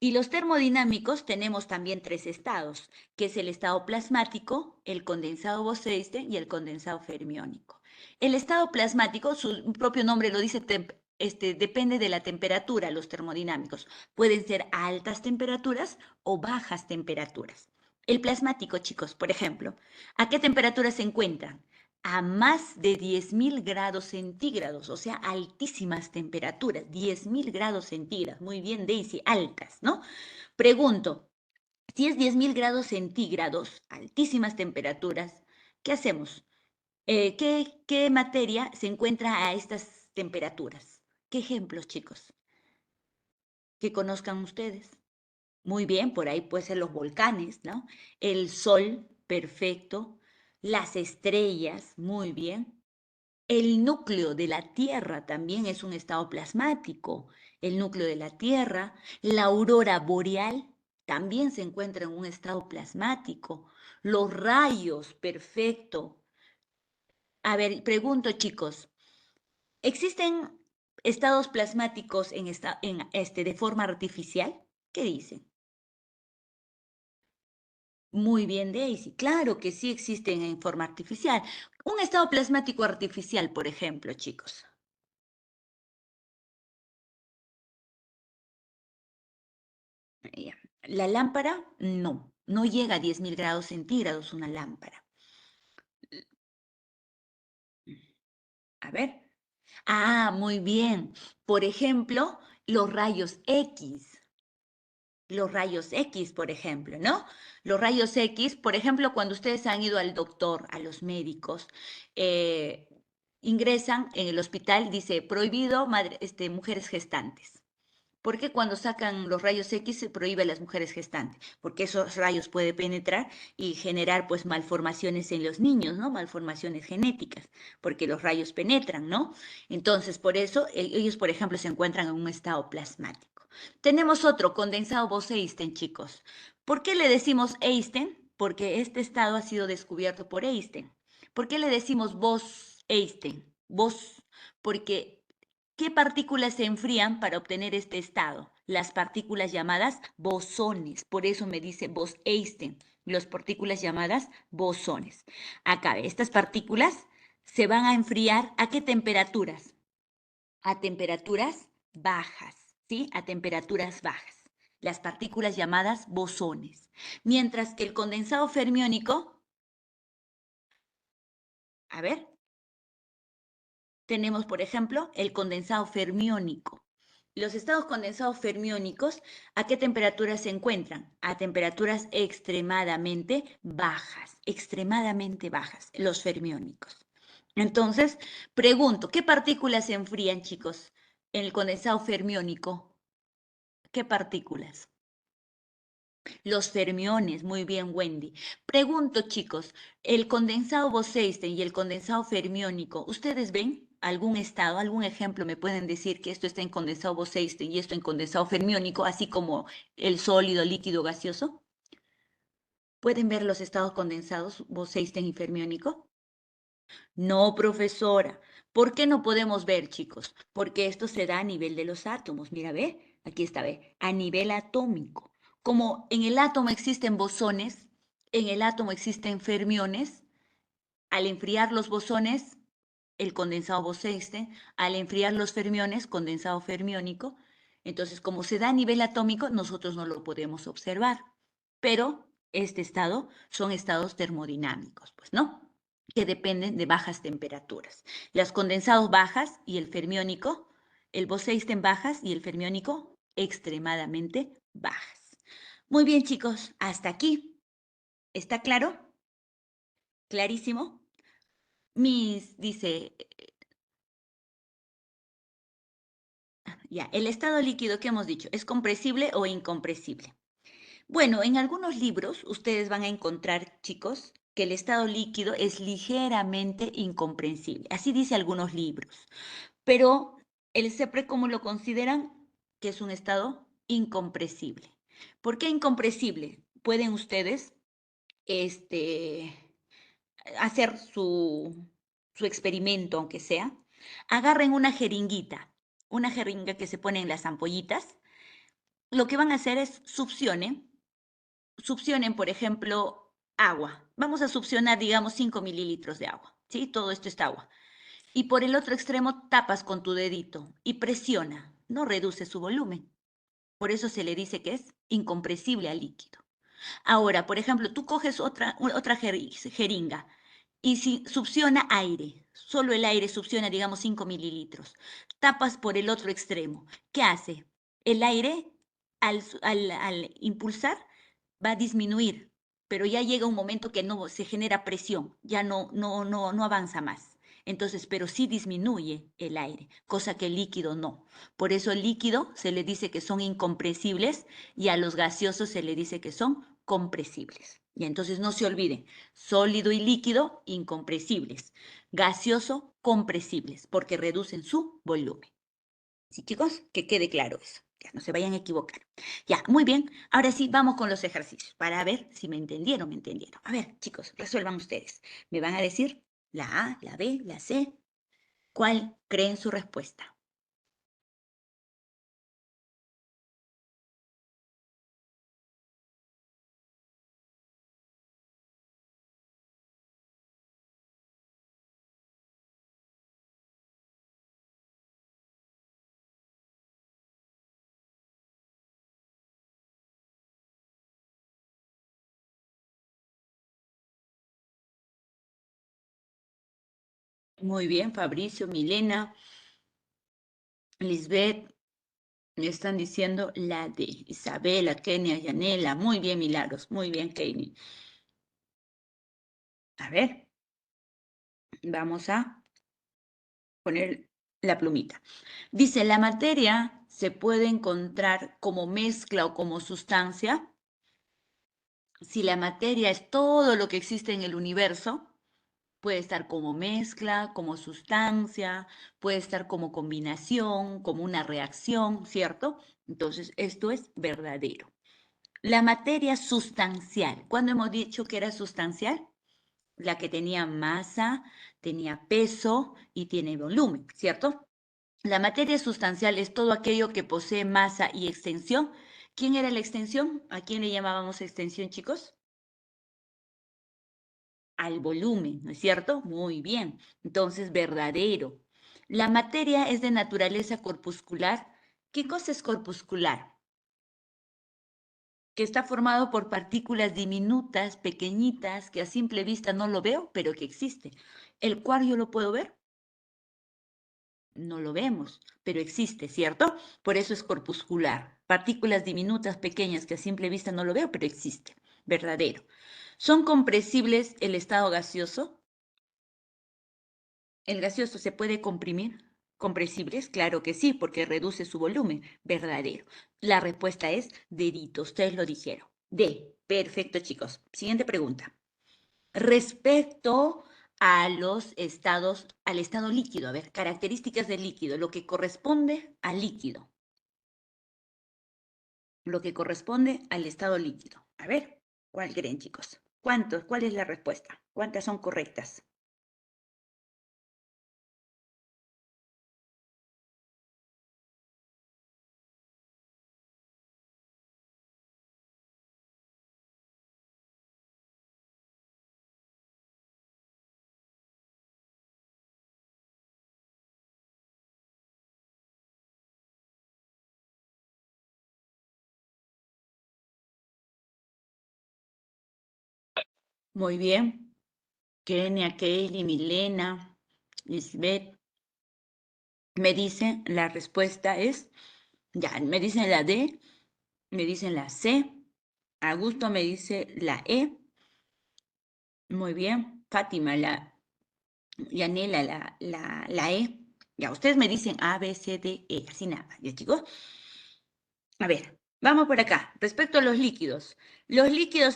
Y los termodinámicos tenemos también 3 estados, que es el estado plasmático, el condensado Bose-Einstein y el condensado fermiónico. El estado plasmático, su propio nombre lo dice, depende de la temperatura, los termodinámicos. Pueden ser a altas temperaturas o bajas temperaturas. El plasmático, chicos, por ejemplo, ¿a qué temperatura se encuentran? A más de 10.000 grados centígrados, o sea, altísimas temperaturas, 10.000 grados centígrados. Muy bien, Daisy, altas, ¿no? Pregunto, si es 10.000 grados centígrados, altísimas temperaturas, ¿qué hacemos? ¿Qué materia se encuentra a estas temperaturas? ¿Qué ejemplos, chicos, que conozcan ustedes? Muy bien, por ahí pueden ser los volcanes, ¿no? El sol, perfecto. Las estrellas, muy bien. El núcleo de la Tierra también es un estado plasmático. El núcleo de la Tierra, la aurora boreal también se encuentra en un estado plasmático. Los rayos, perfecto. A ver, pregunto chicos, ¿existen estados plasmáticos de forma artificial? ¿Qué dicen? Muy bien, Daisy. Claro que sí existen en forma artificial. Un estado plasmático artificial, por ejemplo, chicos. Ya. La lámpara, no llega a 10.000 grados centígrados una lámpara. A ver. Ah, muy bien. Por ejemplo, los rayos X. Los rayos X, por ejemplo, ¿no? Los rayos X, por ejemplo, cuando ustedes han ido al doctor, a los médicos, eh, ingresan en el hospital, dice prohibido mujeres gestantes. ¿Por qué cuando sacan los rayos X se prohíbe a las mujeres gestantes? Porque esos rayos pueden penetrar y generar pues malformaciones en los niños, ¿no? Malformaciones genéticas, porque los rayos penetran, ¿no? Entonces, por eso ellos, por ejemplo, se encuentran en un estado plasmático. Tenemos otro, condensado Bose-Einstein, chicos. ¿Por qué le decimos Einstein? Porque este estado ha sido descubierto por Einstein. ¿Por qué le decimos Bose-Einstein? Bose, porque ¿qué partículas se enfrían para obtener este estado? Las partículas llamadas bosones. Por eso me dice Bose-Einstein. Las partículas llamadas bosones. Acá, estas partículas se van a enfriar ¿a qué temperaturas? A temperaturas bajas, ¿sí? A temperaturas bajas. Las partículas llamadas bosones. Mientras que el condensado fermiónico, a ver, tenemos, por ejemplo, el condensado fermiónico. Los estados condensados fermiónicos, ¿a qué temperatura se encuentran? A temperaturas extremadamente bajas, los fermiónicos. Entonces, pregunto, ¿qué partículas se enfrían, chicos, en el condensado fermiónico? ¿Qué partículas? Los fermiones, muy bien, Wendy. Pregunto, chicos, el condensado Bose-Einstein y el condensado fermiónico, ¿ustedes ven algún estado, algún ejemplo? ¿Me pueden decir que esto está en condensado Bose-Einstein y esto en condensado fermiónico, así como el sólido, líquido, gaseoso? ¿Pueden ver los estados condensados Bose-Einstein y fermiónico? No, profesora. ¿Por qué no podemos ver, chicos? Porque esto se da a nivel de los átomos. Mira, ve, aquí está, ve, a nivel atómico. Como en el átomo existen bosones, en el átomo existen fermiones, al enfriar los bosones, el condensado Bose-Einstein, al enfriar los fermiones, condensado fermiónico. Entonces, como se da a nivel atómico, nosotros no lo podemos observar. Pero este estado son estados termodinámicos, pues, ¿no? Que dependen de bajas temperaturas. Las condensados bajas y el fermiónico, el Bose-Einstein bajas y el fermiónico extremadamente bajas. Muy bien, chicos, hasta aquí. ¿Está claro? ¿Clarísimo? Miss dice, ya, el estado líquido que hemos dicho, ¿es compresible o incompresible? Bueno, en algunos libros ustedes van a encontrar, chicos, que el estado líquido es ligeramente incomprensible. Así dice algunos libros. Pero el CEPRE, ¿cómo lo consideran? Que es un estado incompresible. ¿Por qué incompresible? Pueden ustedes este, hacer su experimento, aunque sea. Agarren una jeringa que se pone en las ampollitas, lo que van a hacer es succionen, por ejemplo, agua. Vamos a succionar, digamos, 5 mililitros de agua, ¿sí? Todo esto es agua. Y por el otro extremo tapas con tu dedito y presiona, no reduce su volumen. Por eso se le dice que es incompresible al líquido. Ahora, por ejemplo, tú coges otra jeringa y si succiona aire, solo el aire succiona, digamos, 5 mililitros, tapas por el otro extremo. ¿Qué hace? El aire, al impulsar, va a disminuir, pero ya llega un momento que no se genera presión, ya no avanza más. Entonces, pero sí disminuye el aire, cosa que el líquido no. Por eso el líquido se le dice que son incompresibles y a los gaseosos se le dice que son compresibles. Y entonces no se olviden, sólido y líquido, incompresibles. Gaseoso, compresibles, porque reducen su volumen. ¿Sí, chicos? Que quede claro eso. Ya no se vayan a equivocar. Ya, muy bien. Ahora sí, vamos con los ejercicios para ver si me entendieron, me entendieron. A ver, chicos, resuelvan ustedes. Me van a decir la A, la B, la C. ¿Cuál creen su respuesta? Muy bien, Fabricio, Milena, Lisbeth, me están diciendo la D. Isabela, Kenia, Yanela. Muy bien, Milagros. Muy bien, Kenny. A ver, vamos a poner la plumita. Dice, la materia se puede encontrar como mezcla o como sustancia. Si la materia es todo lo que existe en el universo, puede estar como mezcla, como sustancia, puede estar como combinación, como una reacción, ¿cierto? Entonces, esto es verdadero. La materia sustancial. ¿Cuándo hemos dicho que era sustancial? La que tenía masa, tenía peso y tiene volumen, ¿cierto? La materia sustancial es todo aquello que posee masa y extensión. ¿Quién era la extensión? ¿A quién le llamábamos extensión, chicos? Al volumen, ¿no es cierto? Muy bien. Entonces, verdadero. La materia es de naturaleza corpuscular. ¿Qué cosa es corpuscular? Que está formado por partículas diminutas, pequeñitas, que a simple vista no lo veo, pero que existe. ¿El cual yo lo puedo ver? No lo vemos, pero existe, ¿cierto? Por eso es corpuscular. Partículas diminutas, pequeñas, que a simple vista no lo veo, pero existe. Verdadero. ¿Son compresibles el estado gaseoso? ¿El gaseoso se puede comprimir? ¿Compresibles? Claro que sí, porque reduce su volumen. Verdadero. La respuesta es dedito. Ustedes lo dijeron. D. Perfecto, chicos. Siguiente pregunta. Respecto a los estados, al estado líquido, a ver, características del líquido, lo que corresponde al líquido, lo que corresponde al estado líquido. A ver, ¿cuál creen, chicos? ¿Cuántos? ¿Cuál es la respuesta? ¿Cuántas son correctas? Muy bien. Kenia, Kelly, Milena, Lisbeth, me dicen, la respuesta es, ya, me dicen la D, me dicen la C, Augusto me dice la E, muy bien, Fátima, Yanela, la E. Ya, ustedes me dicen A, B, C, D, E, así nada, ¿ya, chicos? A ver, vamos por acá. Respecto a los líquidos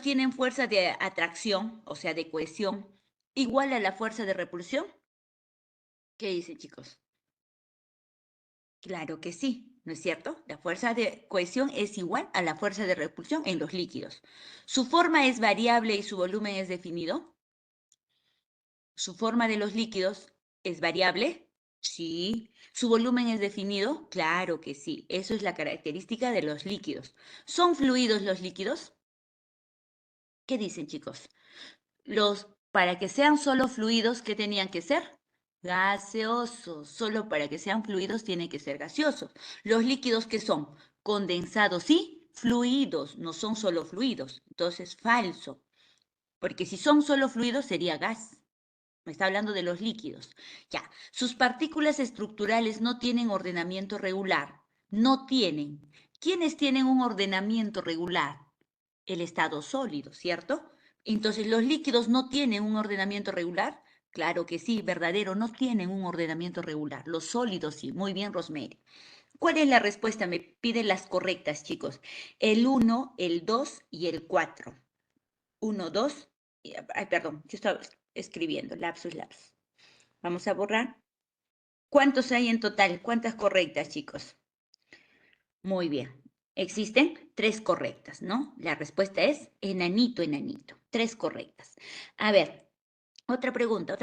tienen fuerza de atracción, o sea, de cohesión, igual a la fuerza de repulsión. ¿Qué dicen, chicos? Claro que sí, ¿no es cierto? La fuerza de cohesión es igual a la fuerza de repulsión en los líquidos. ¿Su forma es variable y su volumen es definido? ¿Su forma de los líquidos es variable? Sí. ¿Su volumen es definido? Claro que sí. Eso es la característica de los líquidos. ¿Son fluidos los líquidos? ¿Qué dicen, chicos? Para que sean solo fluidos, ¿qué tenían que ser? Gaseosos. Solo para que sean fluidos tienen que ser gaseosos. Los líquidos, ¿qué son? Condensados y fluidos. No son solo fluidos. Entonces, falso. Porque si son solo fluidos, sería gas. Me está hablando de los líquidos. Ya, sus partículas estructurales no tienen ordenamiento regular. No tienen. ¿Quiénes tienen un ordenamiento regular? El estado sólido, ¿cierto? Entonces, ¿los líquidos no tienen un ordenamiento regular? Claro que sí, verdadero, no tienen un ordenamiento regular. Los sólidos sí. Muy bien, Rosemary. ¿Cuál es la respuesta? Me piden las correctas, chicos. El 1, el 2 y el 4. 1, 2. Ay, perdón, yo estaba escribiendo, lapsus. Vamos a borrar. ¿Cuántos hay en total? ¿Cuántas correctas, chicos? Muy bien. Existen 3 correctas, ¿no? La respuesta es enanito, enanito. 3 correctas. A ver, otra pregunta.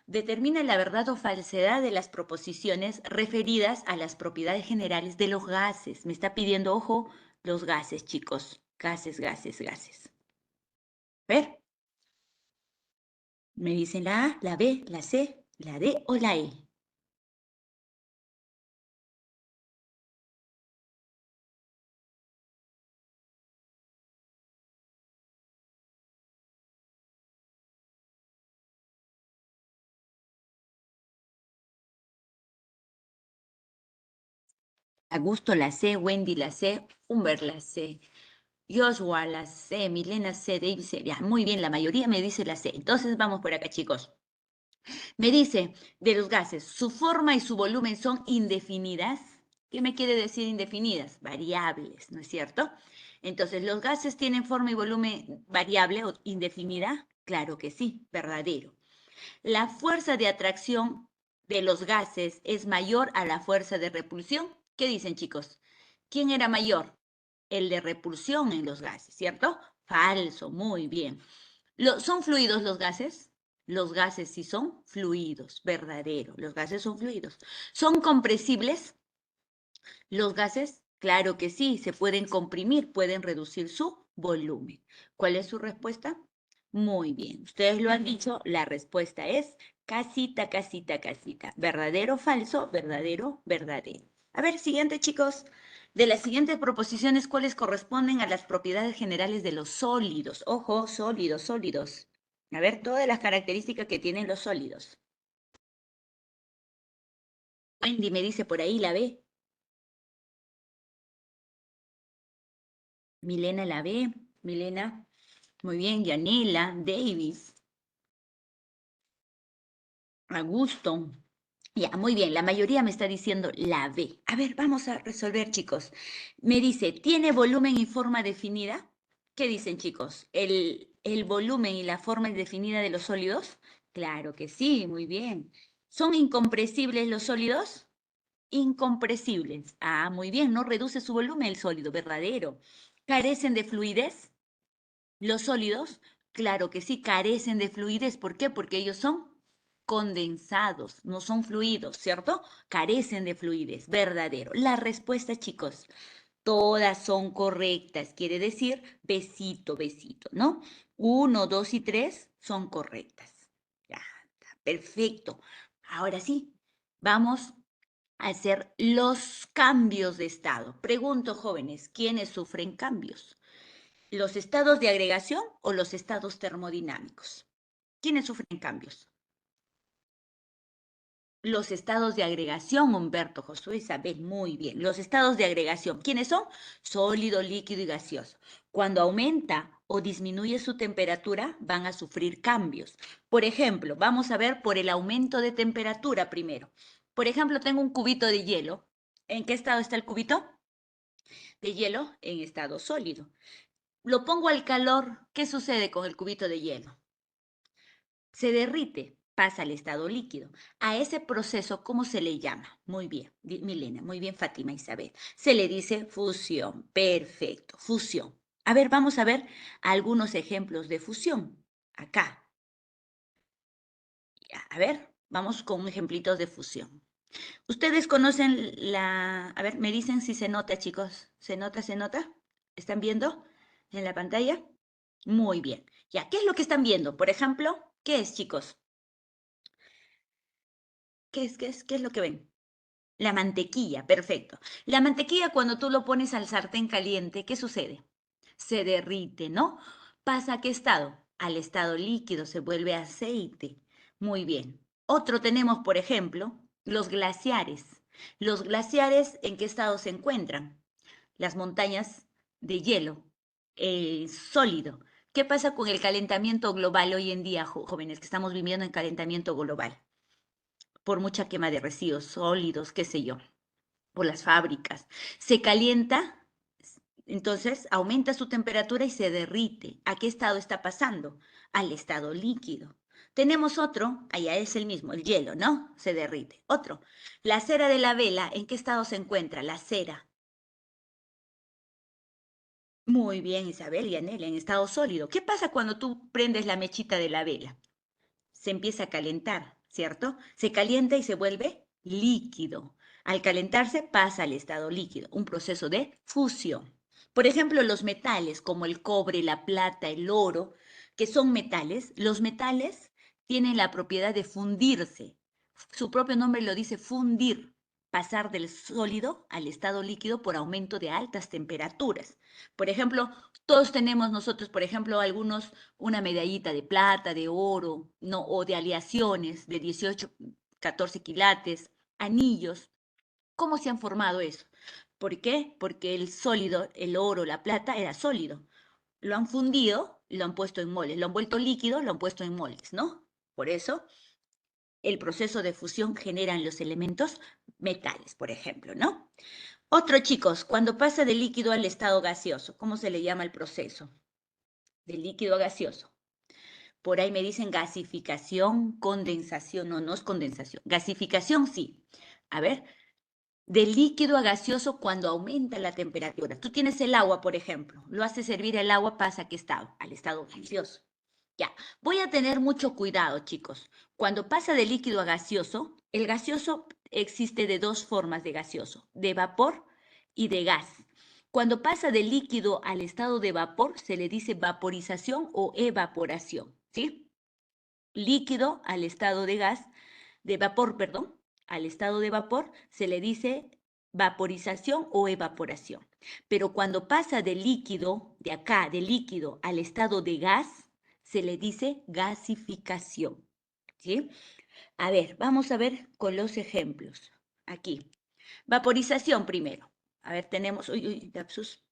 Determina la verdad o falsedad de las proposiciones referidas a las propiedades generales de los gases. Me está pidiendo, ojo, los gases, chicos. Gases. A ver, me dicen la A, la B, la C, la D o la E. Augusto la C, Wendy la C, Humber la C, Joshua la C, Milena C, David C. Ya, muy bien, la mayoría me dice la C. Entonces vamos por acá, chicos. Me dice de los gases, su forma y su volumen son indefinidas. ¿Qué me quiere decir indefinidas? Variables, ¿no es cierto? Entonces, ¿los gases tienen forma y volumen variable o indefinida? Claro que sí, verdadero. La fuerza de atracción de los gases es mayor a la fuerza de repulsión. ¿Qué dicen, chicos? ¿Quién era mayor? El de repulsión en los gases, ¿cierto? Falso, muy bien. ¿Son fluidos los gases? Los gases sí son fluidos, verdadero. Los gases son fluidos. ¿Son compresibles los gases? Claro que sí, se pueden comprimir, pueden reducir su volumen. ¿Cuál es su respuesta? Muy bien, ustedes lo han dicho, la respuesta es casita. ¿Verdadero o falso? Verdadero. A ver, siguiente, chicos. De las siguientes proposiciones, ¿cuáles corresponden a las propiedades generales de los sólidos? Ojo, sólidos. A ver, todas las características que tienen los sólidos. Wendy me dice por ahí la B. Milena la B. Milena. Muy bien, Yanela, Davis, Augusto. Ya, muy bien, la mayoría me está diciendo la B. A ver, vamos a resolver, chicos. Me dice, ¿tiene volumen y forma definida? ¿Qué dicen, chicos? ¿El volumen y la forma definida de los sólidos? Claro que sí, muy bien. ¿Son incompresibles los sólidos? Incompresibles. Ah, muy bien, no reduce su volumen el sólido, verdadero. ¿Carecen de fluidez? Los sólidos, claro que sí, carecen de fluidez. ¿Por qué? Porque ellos son condensados, no son fluidos, ¿cierto? Carecen de fluidez, verdadero. La respuesta, chicos, todas son correctas. Quiere decir besito, ¿no? 1, 2 y 3 son correctas. Ya, está, perfecto. Ahora sí, vamos a hacer los cambios de estado. Pregunto, jóvenes, ¿quiénes sufren cambios? ¿Los estados de agregación o los estados termodinámicos? ¿Quiénes sufren cambios? Los estados de agregación, Humberto, Josué, Isabel, muy bien. Los estados de agregación, ¿quiénes son? Sólido, líquido y gaseoso. Cuando aumenta o disminuye su temperatura, van a sufrir cambios. Por ejemplo, vamos a ver por el aumento de temperatura primero. Por ejemplo, tengo un cubito de hielo. ¿En qué estado está el cubito? De hielo en estado sólido. Lo pongo al calor, ¿qué sucede con el cubito de hielo? Se derrite, pasa al estado líquido. A ese proceso, ¿cómo se le llama? Muy bien, Milena, muy bien, Fátima Isabel. Se le dice fusión. Perfecto, fusión. A ver, vamos a ver algunos ejemplos de fusión. Acá. A ver, Vamos con ejemplitos de fusión. Ustedes conocen la... A ver, me dicen si se nota, chicos. ¿Se nota, se nota? ¿Están viendo en la pantalla? Muy bien. Ya, ¿qué es lo que están viendo? Por ejemplo, ¿qué es, chicos? ¿Qué es lo que ven? La mantequilla, perfecto. La mantequilla cuando tú lo pones al sartén caliente, ¿qué sucede? Se derrite, ¿no? ¿Pasa a qué estado? Al estado líquido, se vuelve aceite. Muy bien. Otro tenemos, por ejemplo, los glaciares. Los glaciares, ¿en qué estado se encuentran? Las montañas de hielo, sólido. ¿Qué pasa con el calentamiento global hoy en día, jóvenes, que estamos viviendo en calentamiento global? Por mucha quema de residuos sólidos, qué sé yo, por las fábricas. Se calienta, entonces aumenta su temperatura y se derrite. ¿A qué estado está pasando? Al estado líquido. Tenemos otro, allá es el mismo, el hielo, ¿no? Se derrite. Otro, la cera de la vela, ¿en qué estado se encuentra? La cera. Muy bien, Isabel y Anel, en estado sólido. ¿Qué pasa cuando tú prendes la mechita de la vela? Se empieza a calentar, ¿cierto? Se calienta y se vuelve líquido. Al calentarse pasa al estado líquido, un proceso de fusión. Por ejemplo, los metales como el cobre, la plata, el oro, que son metales, los metales tienen la propiedad de fundirse. Su propio nombre lo dice fundir, pasar del sólido al estado líquido por aumento de altas temperaturas. Por ejemplo, todos tenemos nosotros, por ejemplo, algunos una medallita de plata, de oro, no, o de aleaciones de 18, 14 quilates, anillos. ¿Cómo se han formado eso? ¿Por qué? Porque el sólido, el oro, la plata, era sólido. Lo han fundido, lo han puesto en moldes, lo han vuelto líquido, lo han puesto en moldes, ¿no? Por eso, el proceso de fusión genera en los elementos metales, por ejemplo, ¿no? Otro, chicos, cuando pasa de líquido al estado gaseoso, ¿cómo se le llama el proceso? De líquido a gaseoso. Por ahí me dicen gasificación, condensación. No, no es condensación. Gasificación, sí. A ver, de líquido a gaseoso cuando aumenta la temperatura. Tú tienes el agua, por ejemplo. Lo haces hervir el agua, ¿pasa a qué estado? Al estado gaseoso. Ya, voy a tener mucho cuidado, chicos. Cuando pasa de líquido a gaseoso, el gaseoso existe de dos formas de gaseoso, de vapor y de gas. Cuando pasa de líquido al estado de vapor, se le dice vaporización o evaporación, ¿sí? Líquido al estado de gas, de vapor, perdón, al estado de vapor se le dice vaporización o evaporación. Pero cuando pasa de líquido, de acá, de líquido al estado de gas, se le dice gasificación. ¿Sí? A ver, vamos a ver con los ejemplos. Aquí. Vaporización primero. A ver, tenemos, uy, lapsus.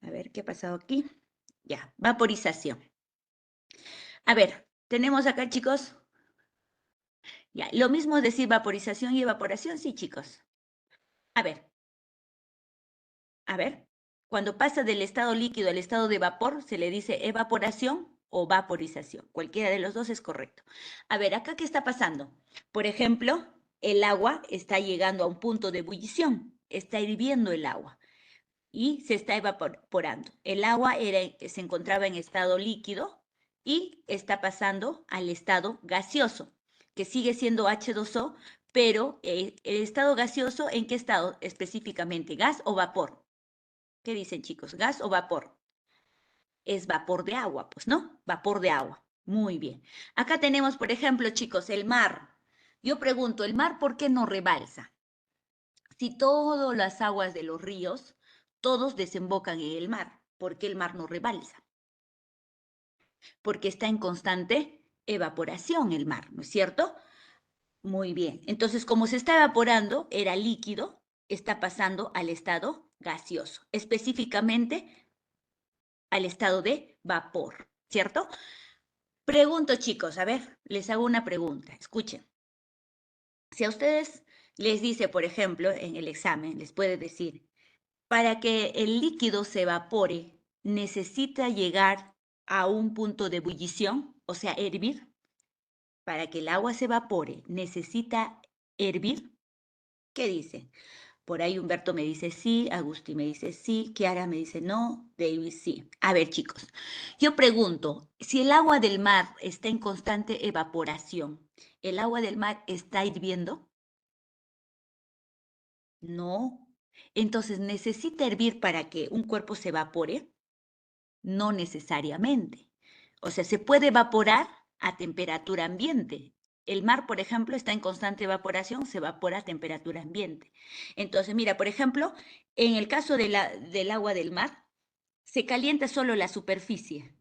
A ver, ¿qué ha pasado aquí? Ya, vaporización. A ver, tenemos acá, chicos. Ya, lo mismo es decir vaporización y evaporación, sí, chicos. A ver, a ver. Cuando pasa del estado líquido al estado de vapor, se le dice evaporación o vaporización. Cualquiera de los dos es correcto. A ver, acá, ¿qué está pasando? Por ejemplo, el agua está llegando a un punto de ebullición. Está hirviendo el agua y se está evaporando. El agua se encontraba en estado líquido y está pasando al estado gaseoso, que sigue siendo H2O, pero el estado gaseoso, ¿en qué estado específicamente? ¿Gas o vapor? ¿Qué dicen, chicos? ¿Gas o vapor? Es vapor de agua, pues, ¿no? Vapor de agua. Muy bien. Acá tenemos, por ejemplo, chicos, el mar. Yo pregunto, ¿el mar por qué no rebalsa? Si todas las aguas de los ríos, todos desembocan en el mar, ¿por qué el mar no rebalsa? Porque está en constante evaporación el mar, ¿no es cierto? Muy bien. Entonces, como se está evaporando, era líquido, está pasando al estado gaseoso, específicamente al estado de vapor, ¿cierto? Pregunto, chicos, a ver, les hago una pregunta, escuchen. Si a ustedes les dice, por ejemplo, en el examen, les puede decir, para que el líquido se evapore, necesita llegar a un punto de ebullición, o sea, hervir. Para que el agua se evapore, necesita hervir. ¿Qué dice? Por ahí Humberto me dice sí, Agustín me dice sí, Kiara me dice no, David sí. A ver, chicos, yo pregunto, si el agua del mar está en constante evaporación, ¿el agua del mar está hirviendo? No. Entonces, ¿necesita hervir para que un cuerpo se evapore? No necesariamente. O sea, se puede evaporar a temperatura ambiente. El mar, por ejemplo, está en constante evaporación, se evapora a temperatura ambiente. Entonces, mira, por ejemplo, en el caso del agua del mar, se calienta solo la superficie,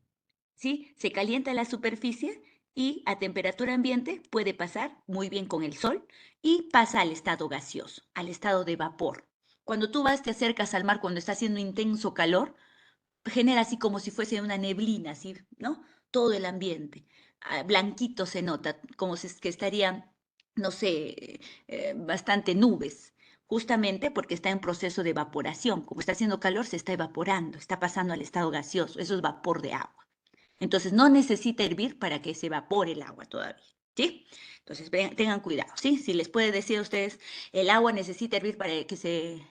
¿sí? Se calienta la superficie y a temperatura ambiente puede pasar muy bien con el sol y pasa al estado gaseoso, al estado de vapor. Cuando tú vas, te acercas al mar cuando está haciendo intenso calor, genera así como si fuese una neblina, así, ¿no? Todo el ambiente. Blanquito se nota, como si es que estaría, no sé, bastante nubes, justamente porque está en proceso de evaporación. Como está haciendo calor, se está evaporando, está pasando al estado gaseoso, eso es vapor de agua. Entonces no necesita hervir para que se evapore el agua todavía, ¿sí? Entonces tengan cuidado, ¿sí? Si les puede decir a ustedes, el agua necesita hervir para que se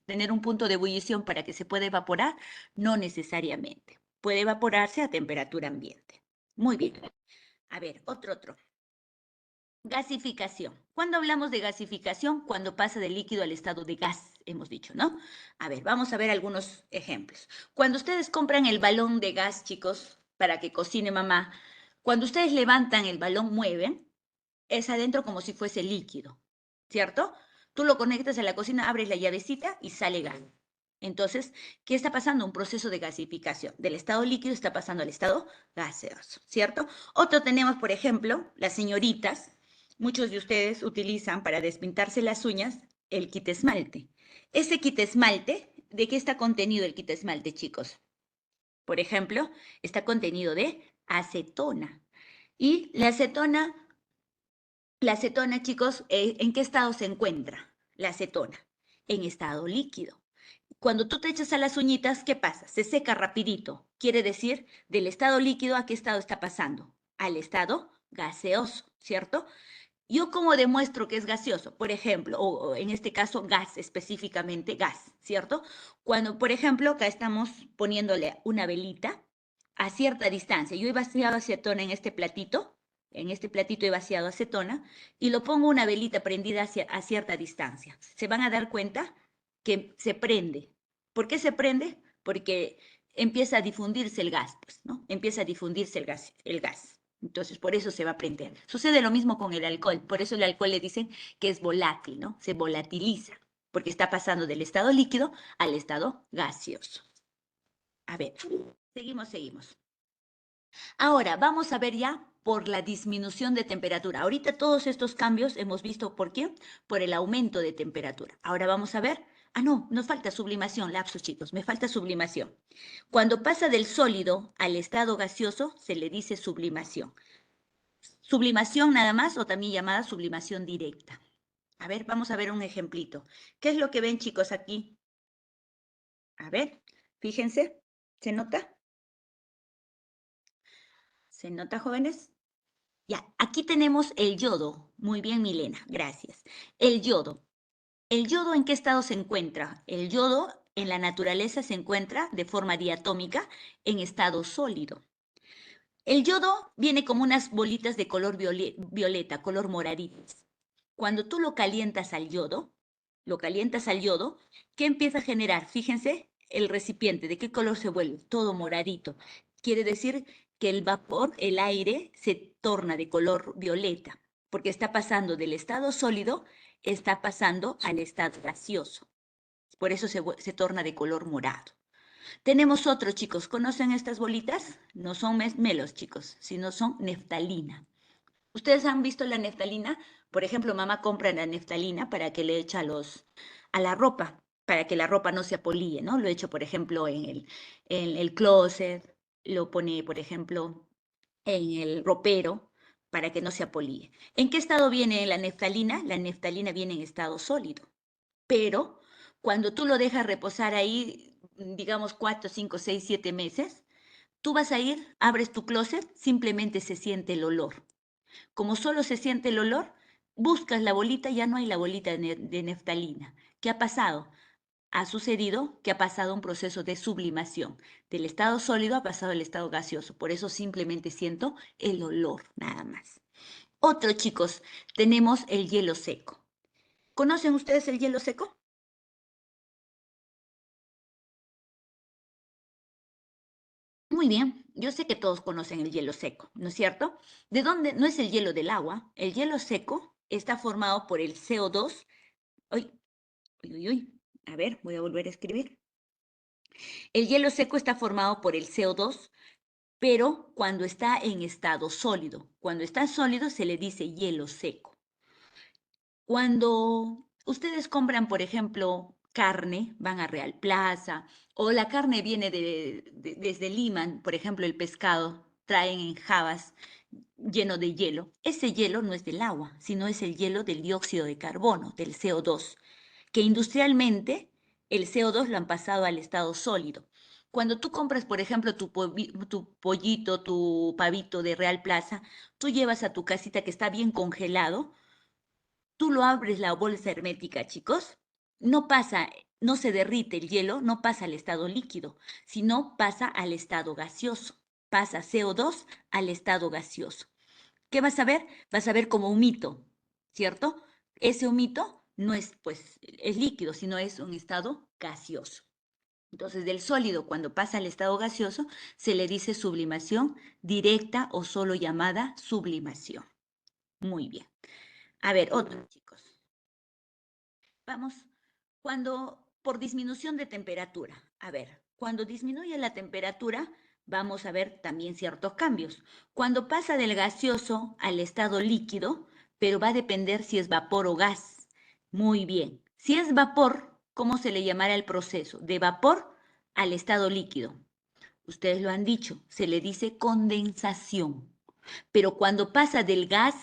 tener un punto de ebullición para que se pueda evaporar, no necesariamente. Puede evaporarse a temperatura ambiente. Muy bien. A ver, otro. Gasificación. ¿Cuándo hablamos de gasificación? Cuando pasa del líquido al estado de gas, hemos dicho, ¿no? A ver, vamos a ver algunos ejemplos. Cuando ustedes compran el balón de gas, chicos, para que cocine mamá, cuando ustedes levantan el balón, mueven, es adentro como si fuese líquido, ¿cierto? Tú lo conectas a la cocina, abres la llavecita y sale gas. Entonces, ¿qué está pasando? Un proceso de gasificación. Del estado líquido está pasando al estado gaseoso, ¿cierto? Otro tenemos, por ejemplo, las señoritas. Muchos de ustedes utilizan para despintarse las uñas el kit esmalte. Ese kit esmalte, ¿de qué está contenido el kit esmalte, chicos? Por ejemplo, está contenido de acetona. Y la acetona, chicos, ¿en qué estado se encuentra la acetona? En estado líquido. Cuando tú te echas a las uñitas, ¿qué pasa? Se seca rapidito. Quiere decir, del estado líquido, ¿a qué estado está pasando? Al estado gaseoso, ¿cierto? ¿Yo cómo demuestro que es gaseoso? Por ejemplo, o en este caso gas, específicamente gas, ¿cierto? Cuando, por ejemplo, acá estamos poniéndole una velita a cierta distancia. Yo he vaciado acetona en este platito he vaciado acetona y lo pongo una velita prendida a cierta distancia. Se van a dar cuenta que se prende. ¿Por qué se prende? Porque empieza a difundirse el gas, pues, ¿no? Empieza a difundirse el gas. Entonces, por eso se va a prender. Sucede lo mismo con el alcohol. Por eso el alcohol le dicen que es volátil, ¿no? Se volatiliza, porque está pasando del estado líquido al estado gaseoso. A ver, seguimos. Ahora, vamos a ver ya por la disminución de temperatura. Ahorita todos estos cambios hemos visto por qué, por el aumento de temperatura. Ahora vamos a ver, no, nos falta sublimación, lapsus chicos, me falta sublimación. Cuando pasa del sólido al estado gaseoso, se le dice sublimación. Sublimación nada más o también llamada sublimación directa. A ver, vamos a ver un ejemplito. ¿Qué es lo que ven, chicos, aquí? A ver, fíjense, ¿se nota? ¿Se nota, jóvenes? Ya, aquí tenemos el yodo. Muy bien, Milena, gracias. El yodo. ¿El yodo en qué estado se encuentra? El yodo en la naturaleza se encuentra de forma diatómica en estado sólido. El yodo viene como unas bolitas de color violeta, color moradito. Cuando tú lo calientas al yodo, ¿qué empieza a generar? Fíjense, el recipiente, ¿de qué color se vuelve? Todo moradito. Quiere decir que el vapor, el aire, se torna de color violeta, porque está pasando del estado sólido, está pasando al estado gaseoso. Por eso se torna de color morado. Tenemos otro, chicos. ¿Conocen estas bolitas? No son melos, chicos, sino son neftalina. ¿Ustedes han visto la neftalina? Por ejemplo, mamá compra la neftalina para que le eche a la ropa, para que la ropa no se apolíe, ¿no? Lo echo, por ejemplo, en el closet, lo pone, por ejemplo, en el ropero para que no se apolíe. ¿En qué estado viene la neftalina? La neftalina viene en estado sólido, pero cuando tú lo dejas reposar ahí, digamos 4, 5, 6, 7 meses, tú vas a ir, abres tu closet, simplemente se siente el olor. Como solo se siente el olor, buscas la bolita, ya no hay la bolita de neftalina. ¿Qué ha pasado? Ha sucedido que ha pasado un proceso de sublimación. Del estado sólido ha pasado al estado gaseoso. Por eso simplemente siento el olor, nada más. Otro, chicos, tenemos el hielo seco. ¿Conocen ustedes el hielo seco? Muy bien, yo sé que todos conocen el hielo seco, ¿no es cierto? ¿De dónde? No es el hielo del agua. El hielo seco está formado por el CO2. Uy, uy, uy, uy. A ver, voy a volver a escribir. El hielo seco está formado por el CO2, pero cuando está en estado sólido. Cuando está sólido se le dice hielo seco. Cuando ustedes compran, por ejemplo, carne, van a Real Plaza, o la carne viene desde Lima, por ejemplo, el pescado, traen en jabas lleno de hielo. Ese hielo no es del agua, sino es el hielo del dióxido de carbono, del CO2, que industrialmente el CO2 lo han pasado al estado sólido. Cuando tú compras, por ejemplo, tu pollito, tu pavito de Real Plaza, tú llevas a tu casita que está bien congelado, tú lo abres la bolsa hermética, chicos, no pasa, no se derrite el hielo, no pasa al estado líquido, sino pasa al estado gaseoso. Pasa CO2 al estado gaseoso. ¿Qué vas a ver? Vas a ver como humito, ¿cierto? Ese humito no es, pues, es líquido, sino es un estado gaseoso. Entonces, del sólido, cuando pasa al estado gaseoso, se le dice sublimación directa o solo llamada sublimación. Muy bien. A ver, otro, chicos. Vamos, cuando por disminución de temperatura, a ver, cuando disminuye la temperatura, vamos a ver también ciertos cambios. Cuando pasa del gaseoso al estado líquido, pero va a depender si es vapor o gas. Muy bien. Si es vapor, ¿cómo se le llamará el proceso? De vapor al estado líquido. Ustedes lo han dicho, se le dice condensación. Pero cuando pasa del gas